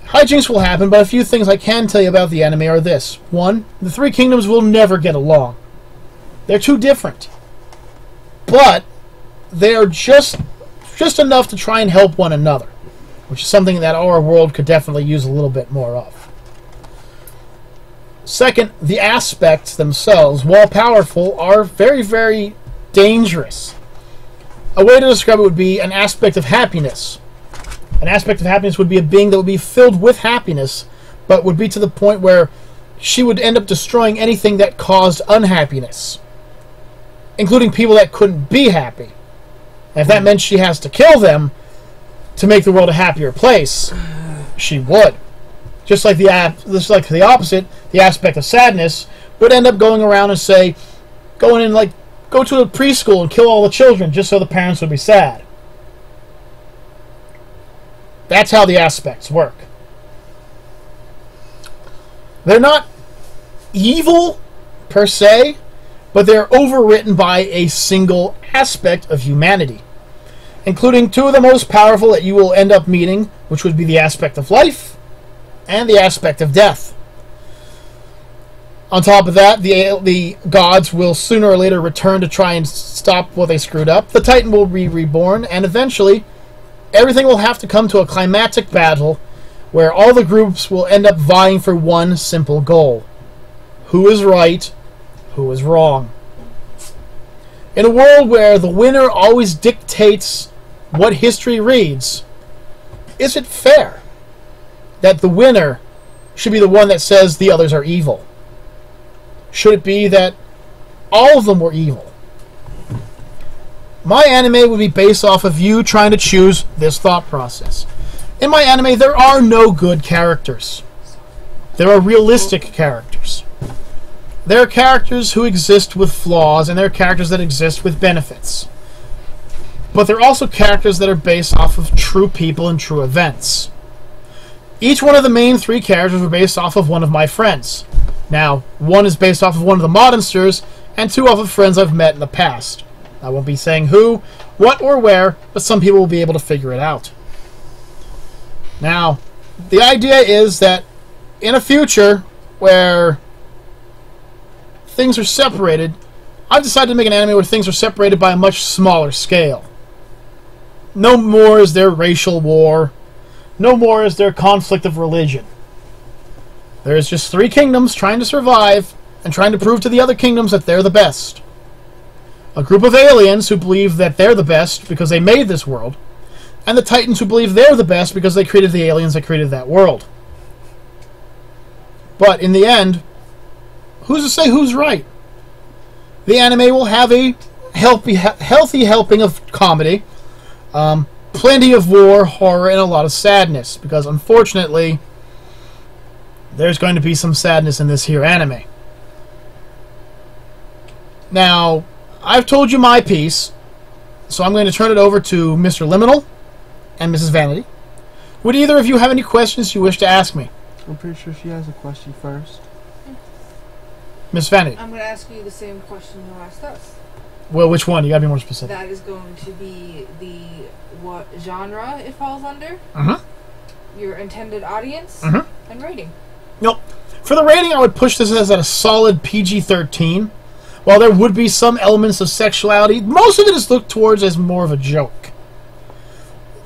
S1: Hijinks will happen, but a few things I can tell you about the anime are this. 1, the 3 kingdoms will never get along. They're too different. But they are just enough to try and help one another, which is something that our world could definitely use a little bit more of. Second, the aspects themselves, while powerful, are very, very dangerous. A way to describe it would be an aspect of happiness. An aspect of happiness would be a being that would be filled with happiness, but would be to the point where she would end up destroying anything that caused unhappiness, including people that couldn't be happy. And if that meant she has to kill them to make the world a happier place, she would. Just like the opposite, the aspect of sadness would end up going around and say, go to a preschool and kill all the children just so the parents would be sad. That's how the aspects work. They're not evil per se, but they're overwritten by a single aspect of humanity, including two of the most powerful that you will end up meeting, which would be the aspect of life and the aspect of death. On top of that, the gods will sooner or later return to try and stop what they screwed up. The Titan will be reborn, and eventually everything will have to come to a climactic battle where all the groups will end up vying for one simple goal. Who is right? Who is wrong? In a world where the winner always dictates what history reads, is it fair that the winner should be the one that says the others are evil? Should it be that all of them were evil? My anime would be based off of you trying to choose this thought process. In my anime, there are no good characters. There are realistic characters. There are characters who exist with flaws, and there are characters that exist with benefits. But there are also characters that are based off of true people and true events. Each one of the main three characters were based off of one of my friends. Now, one is based off of one of the monsters, and two off of friends I've met in the past. I won't be saying who, what, or where, but some people will be able to figure it out. Now, the idea is that in a future where things are separated, I've decided to make an anime where things are separated by a much smaller scale. No more is there racial war. No more is there conflict of religion. There's just three kingdoms trying to survive and trying to prove to the other kingdoms that they're the best. A group of aliens who believe that they're the best because they made this world, and the Titans who believe they're the best because they created the aliens that created that world. But in the end, who's to say who's right? The anime will have a healthy helping of comedy, plenty of war, horror, and a lot of sadness, because unfortunately there's going to be some sadness in this here anime. Now, I've told you my piece, so I'm going to turn it over to Mr. Liminal and Mrs. Vanity. Would either of you have any questions you wish to ask me?
S2: I'm pretty sure she has a question first.
S1: Miss Vanity.
S3: I'm going to ask you the same question you asked us.
S1: Well, which one? You got to be more specific.
S3: That is going to be what genre it falls under, your intended audience, and rating.
S1: Nope. For the rating, I would push this as a solid PG-13. While there would be some elements of sexuality, most of it is looked towards as more of a joke.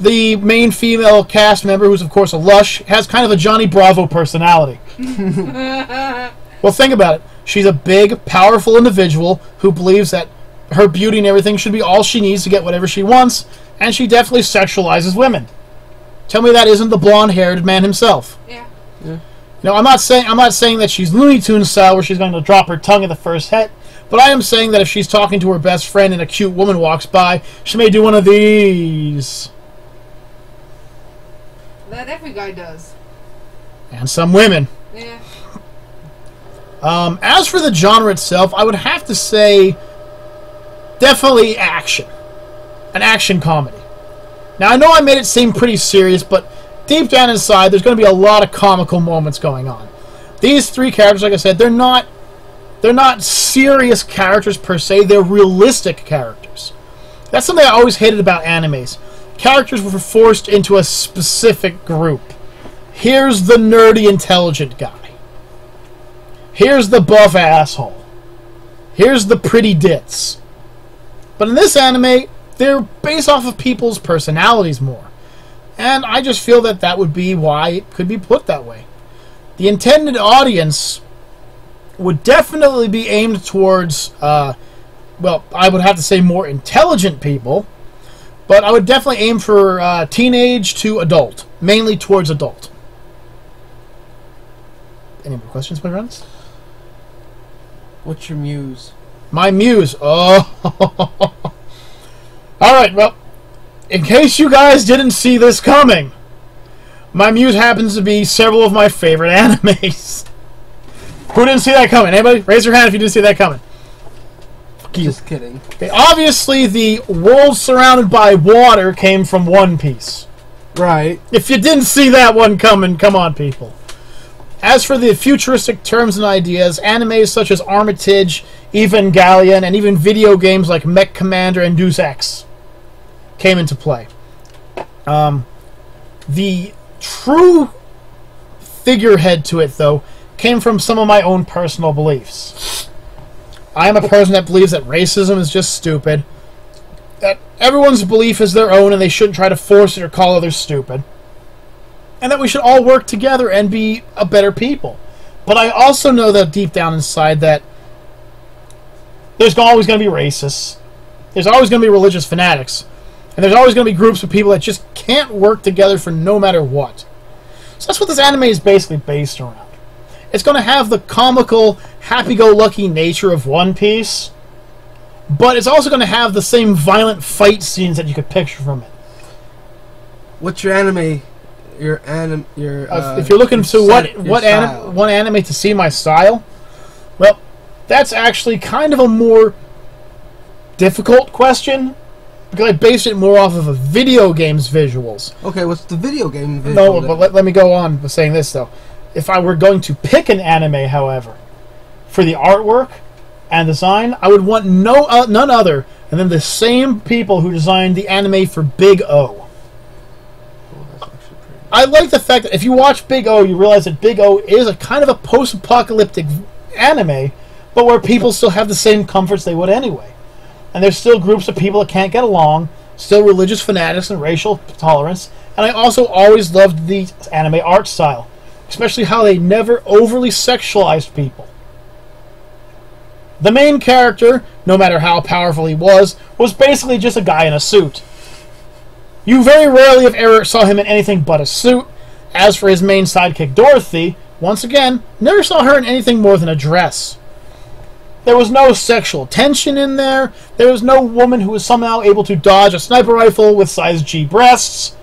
S1: The main female cast member, who's of course a lush, has kind of a Johnny Bravo personality. Well, think about it. She's a big, powerful individual who believes that her beauty and everything should be all she needs to get whatever she wants, and she definitely sexualizes women. Tell me that isn't the blonde-haired man himself.
S3: Yeah.
S1: You know, I'm not saying that she's Looney Tunes style where she's going to drop her tongue at the first hit, but I am saying that if she's talking to her best friend and a cute woman walks by, she may do one of these.
S3: That every guy does.
S1: And some women.
S3: Yeah.
S1: As for the genre itself, I would have to say definitely action. An action comedy. Now, I know I made it seem pretty serious, but deep down inside, there's going to be a lot of comical moments going on. These three characters, like I said, they're not serious characters per se. They're realistic characters. That's something I always hated about animes. Characters were forced into a specific group. Here's the nerdy, intelligent guy. Here's the buff asshole. Here's the pretty ditz. But in this anime, they're based off of people's personalities more. And I just feel that that would be why it could be put that way. The intended audience would definitely be aimed towards, well, I would have to say more intelligent people, but I would definitely aim for teenage to adult, mainly towards adult. Any more questions, my friends?
S2: What's your muse?
S1: My muse? Oh. Alright, well, in case you guys didn't see this coming, my muse happens to be several of my favorite animes. Who didn't see that coming? Anybody? Raise your hand if you didn't see that coming.
S2: Just kidding.
S1: Okay, obviously, the world surrounded by water came from One Piece.
S2: Right.
S1: If you didn't see that one coming, come on, people. As for the futuristic terms and ideas, animes such as Armitage, Evangelion, and even video games like Mech Commander and Deus Ex came into play. The true figurehead to it, though, came from some of my own personal beliefs. I am a person that believes that racism is just stupid, that everyone's belief is their own and they shouldn't try to force it or call others stupid, and that we should all work together and be a better people. But I also know that deep down inside that there's always going to be racists, there's always going to be religious fanatics, and there's always going to be groups of people that just can't work together for no matter what. So that's what this anime is basically based around. It's going to have the comical, happy-go-lucky nature of One Piece, but it's also going to have the same violent fight scenes that you could picture from it.
S2: What's your anime?
S1: If you're looking to what anime to see my style, well, that's actually kind of a more difficult question because I based it more off of a video game's visuals.
S2: Okay, what's the video game visual?
S1: No, but let me go on with saying this though. If I were going to pick an anime, however, for the artwork and design, I would want none other than the same people who designed the anime for Big O. I like the fact that if you watch Big O, you realize that Big O is a kind of a post-apocalyptic anime, but where people still have the same comforts they would anyway. And there's still groups of people that can't get along, still religious fanatics and racial tolerance, and I also always loved the anime art style, especially how they never overly sexualized people. The main character, no matter how powerful he was basically just a guy in a suit. You very rarely, if ever, saw him in anything but a suit. As for his main sidekick, Dorothy, once again, never saw her in anything more than a dress. There was no sexual tension in there. There was no woman who was somehow able to dodge a sniper rifle with size G breasts.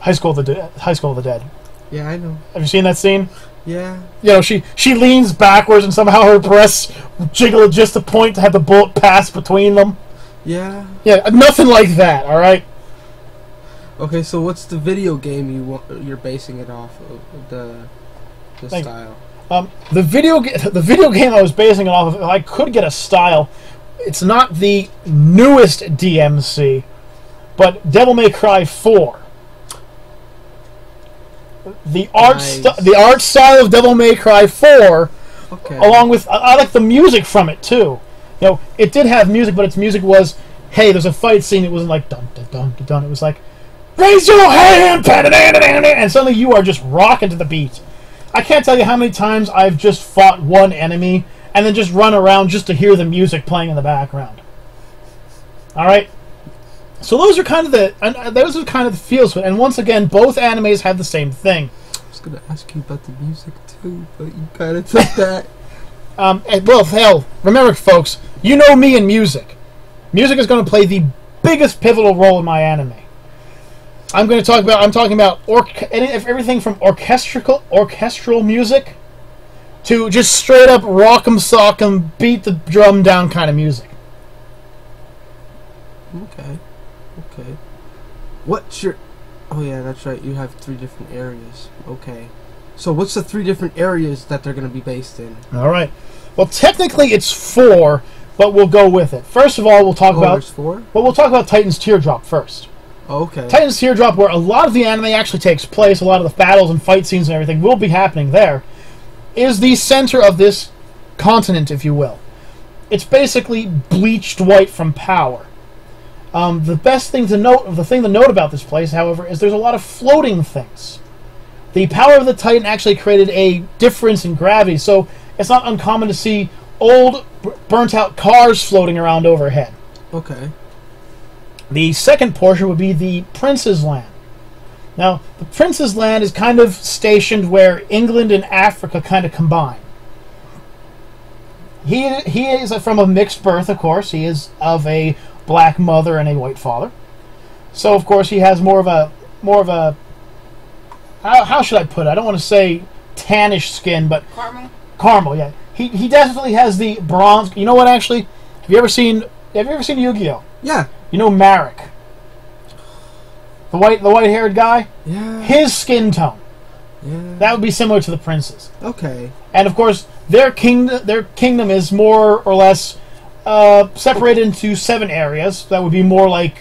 S1: High School of the Dead.
S2: Yeah, I know.
S1: Have you seen that scene?
S2: Yeah.
S1: You know, she leans backwards and somehow her breasts jiggle at just a point to have the bullet pass between them.
S2: Yeah.
S1: Yeah, nothing like that, alright?
S2: Okay, so what's the video game you're basing it off of, the style?
S1: The video game I was basing it off of, if I could get a style, it's not the newest DMC, but Devil May Cry 4. The art style of Devil May Cry 4,
S2: okay,
S1: along with I like the music from it too. You know, it did have music, but its music was, hey, there's a fight scene. It wasn't like dun dun dun dun dun. It was like, raise your hand, and suddenly you are just rocking to the beat. I can't tell you how many times I've just fought one enemy and then just run around just to hear the music playing in the background. All right. So those are kind of the feels of it. And once again, both animes have the same thing.
S2: I was gonna ask you about the music too, but you kind of took that.
S1: Well, hell, remember, folks, you know me and music. Music is going to play the biggest pivotal role in my anime. I'm talking about everything from orchestral music to just straight up rock'em sock'em, beat the drum down kind of music.
S2: Okay. What's your... Oh yeah, that's right, you have 3 different areas. Okay. So what's the 3 different areas that they're going to be based in?
S1: Alright. Well, technically it's 4, but we'll go with it. First of all, we'll talk about...
S2: There's 4?
S1: Well, we'll talk about Titan's Teardrop first.
S2: Okay.
S1: Titan's Teardrop, where a lot of the anime actually takes place, a lot of the battles and fight scenes and everything will be happening there, is the center of this continent, if you will. It's basically bleached white from power. The thing to note about this place, however, is there's a lot of floating things. The power of the Titan actually created a difference in gravity, so it's not uncommon to see old, burnt-out cars floating around overhead.
S2: Okay.
S1: The second portion would be the Prince's Land. Now, the Prince's Land is kind of stationed where England and Africa kind of combine. He is from a mixed birth, of course. He is of a black mother and a white father. So, of course, he has more of a how should I put it? I don't want to say tannish skin, but caramel. Yeah, he definitely has the bronze. You know what? Actually, have you ever seen Yu-Gi-Oh?
S2: Yeah.
S1: You know Marek, the white-haired guy.
S2: Yeah.
S1: His skin tone.
S2: Yeah.
S1: That would be similar to the prince's.
S2: Okay.
S1: And of course, their kingdom is more or less separated into 7 areas. That would be more like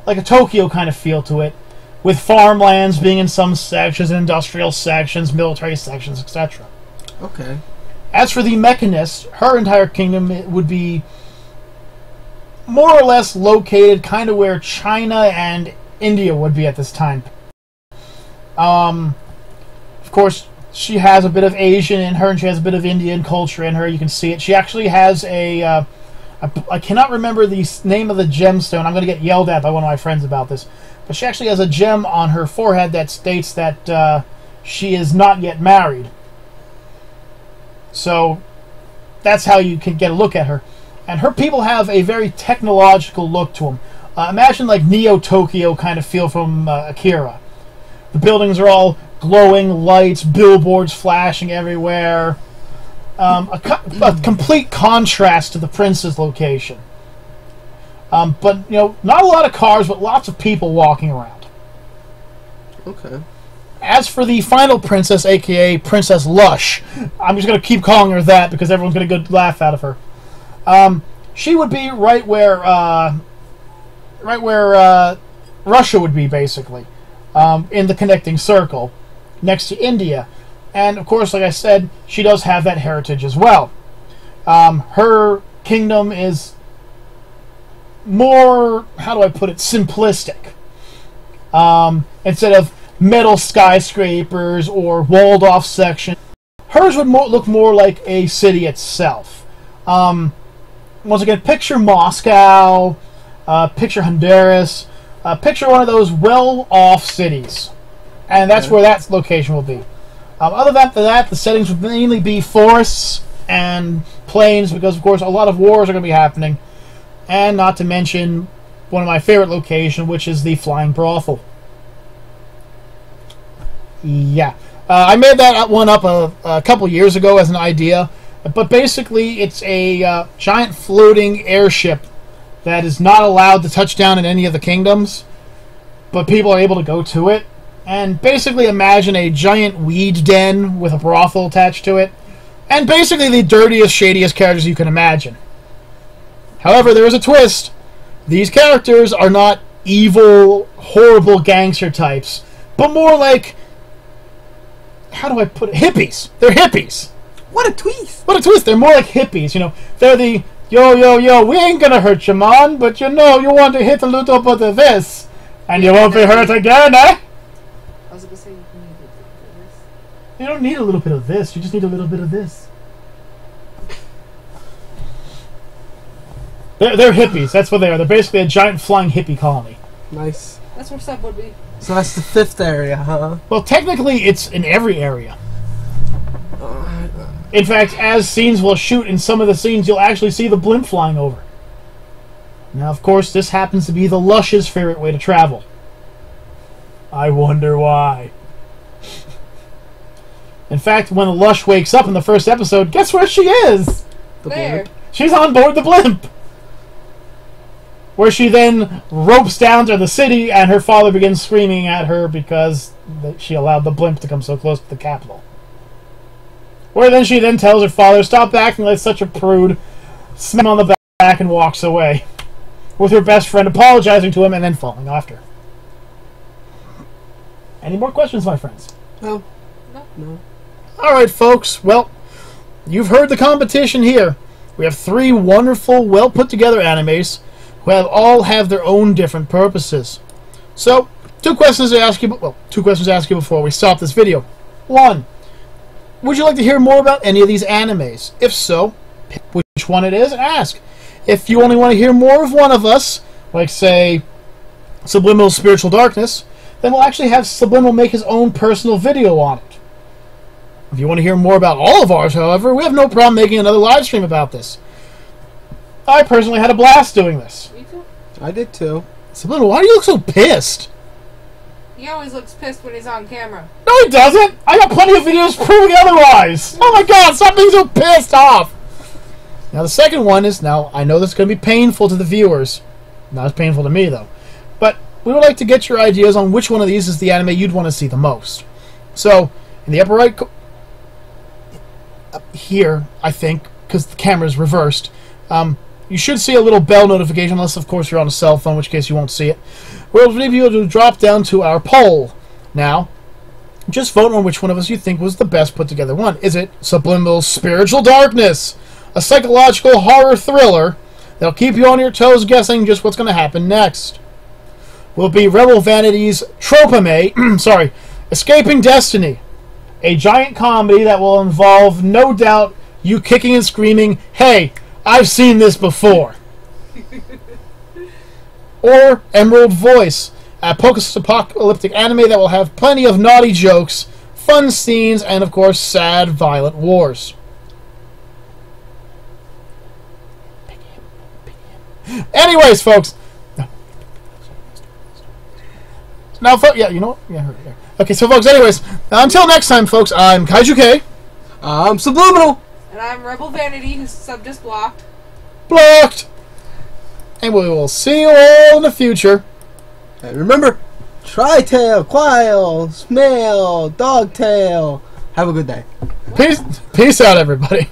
S1: a Tokyo kind of feel to it, with farmlands being in some sections, industrial sections, military sections, etc.
S2: Okay.
S1: As for the Mechanist, her entire kingdom would be more or less located kind of where China and India would be at this time. Of course, she has a bit of Asian in her, and she has a bit of Indian culture in her. You can see it. She actually has I cannot remember the name of the gemstone. I'm going to get yelled at by one of my friends about this. But she actually has a gem on her forehead that states that she is not yet married. So that's how you can get a look at her. And her people have a very technological look to them. Imagine like Neo-Tokyo kind of feel from Akira. The buildings are all glowing lights, billboards flashing everywhere. A complete contrast to the prince's location. But, not a lot of cars, but lots of people walking around.
S2: Okay.
S1: As for the final princess, a.k.a. Princess Lush, I'm just going to keep calling her that because everyone's going to get a good laugh out of her. She would be right where Russia would be, basically, in the connecting circle, next to India. And, of course, like I said, she does have that heritage as well. Her kingdom is more, how do I put it, simplistic. Instead of metal skyscrapers or walled-off sections, hers would look more like a city itself. Once again, picture Moscow, picture Honduras, picture one of those well-off cities. And that's where that location will be. Other than that, the settings would mainly be forests and plains because, of course, a lot of wars are going to be happening. And not to mention one of my favorite locations, which is the Flying Brothel. Yeah. I made that one up a couple years ago as an idea. But basically, it's a giant floating airship that is not allowed to touch down in any of the kingdoms. But people are able to go to it. And basically imagine a giant weed den with a brothel attached to it. And basically the dirtiest, shadiest characters you can imagine. However, there is a twist. These characters are not evil, horrible gangster types, but more like, how do I put it? Hippies. They're hippies.
S2: What a twist!
S1: What a twist. They're more like hippies, They're the, yo, we ain't gonna hurt you, man, but you want to hit a little bit of this, and you won't be hurt again, eh?
S3: I was going to say, you need a little bit of this.
S1: You don't need a little bit of this. You just need a little bit of this. They're hippies. That's what they are. They're basically a giant flying hippie colony.
S2: Nice.
S3: That's where Sub would be.
S2: So that's the 5th area, huh?
S1: Well, technically, it's in every area. In fact, as scenes will shoot, in some of the scenes, you'll actually see the blimp flying over. Now, of course, this happens to be the Lush's favorite way to travel. I wonder why. In fact, when the Lush wakes up in the first episode, guess where she is?
S2: The
S3: There.
S2: blimp.
S1: She's on board the blimp. Where she then ropes down to the city, and her father begins screaming at her because she allowed the blimp to come so close to the capital. Where then she then tells her father, stop acting like such a prude, smack him on the back, and walks away. With her best friend apologizing to him and then falling after. Any more questions, my friends?
S2: No.
S3: No.
S1: Alright, folks. Well, you've heard the competition here. We have 3 wonderful, well-put-together animes who all have their own different purposes. So, 2 questions to ask you. Well, 2 questions to ask you before we stop this video. 1. Would you like to hear more about any of these animes? If so, pick which one it is and ask. If you only want to hear more of one of us, like, say, Subliminal Spiritual Darkness, then we'll actually have Subliminal make his own personal video on it. If you want to hear more about all of ours, however, we have no problem making another live stream about this. I personally had a blast doing this.
S3: Me too.
S2: I did too.
S1: Subliminal, why do you look so pissed?
S3: He always looks pissed when he's on camera.
S1: No, he doesn't! I got plenty of videos proving otherwise! Oh my god, stop being so pissed off! Now, the second one is, now, I know this is going to be painful to the viewers. Not as painful to me, though. But we would like to get your ideas on which one of these is the anime you'd want to see the most. So, in the upper right... up here, I think, because the camera's reversed, you should see a little bell notification, unless, of course, you're on a cell phone, in which case you won't see it. We'll be able to drop down to our poll. Now, just vote on which one of us you think was the best put together one. Is it Subliminal Spiritual Darkness, a psychological horror thriller that'll keep you on your toes guessing just what's going to happen next? Will it be Rebel Vanity's Tropame, sorry, Escaping Destiny, a giant comedy that will involve, no doubt, you kicking and screaming, "Hey, I've seen this before"? Or Emerald Voice, a post-apocalyptic anime that will have plenty of naughty jokes, fun scenes, and of course sad, violent wars. Anyways, folks. Now, yeah, you know what? Yeah. Okay, so folks, anyways, until next time, folks, I'm KaijuK.
S2: I'm Subliminal.
S3: And I'm Rebel Vanity, whose sub just blocked.
S1: Blocked! And we will see you all in the future.
S2: And remember, tri-tail, quail, snail, dogtail. Have a good day.
S1: Peace out, everybody.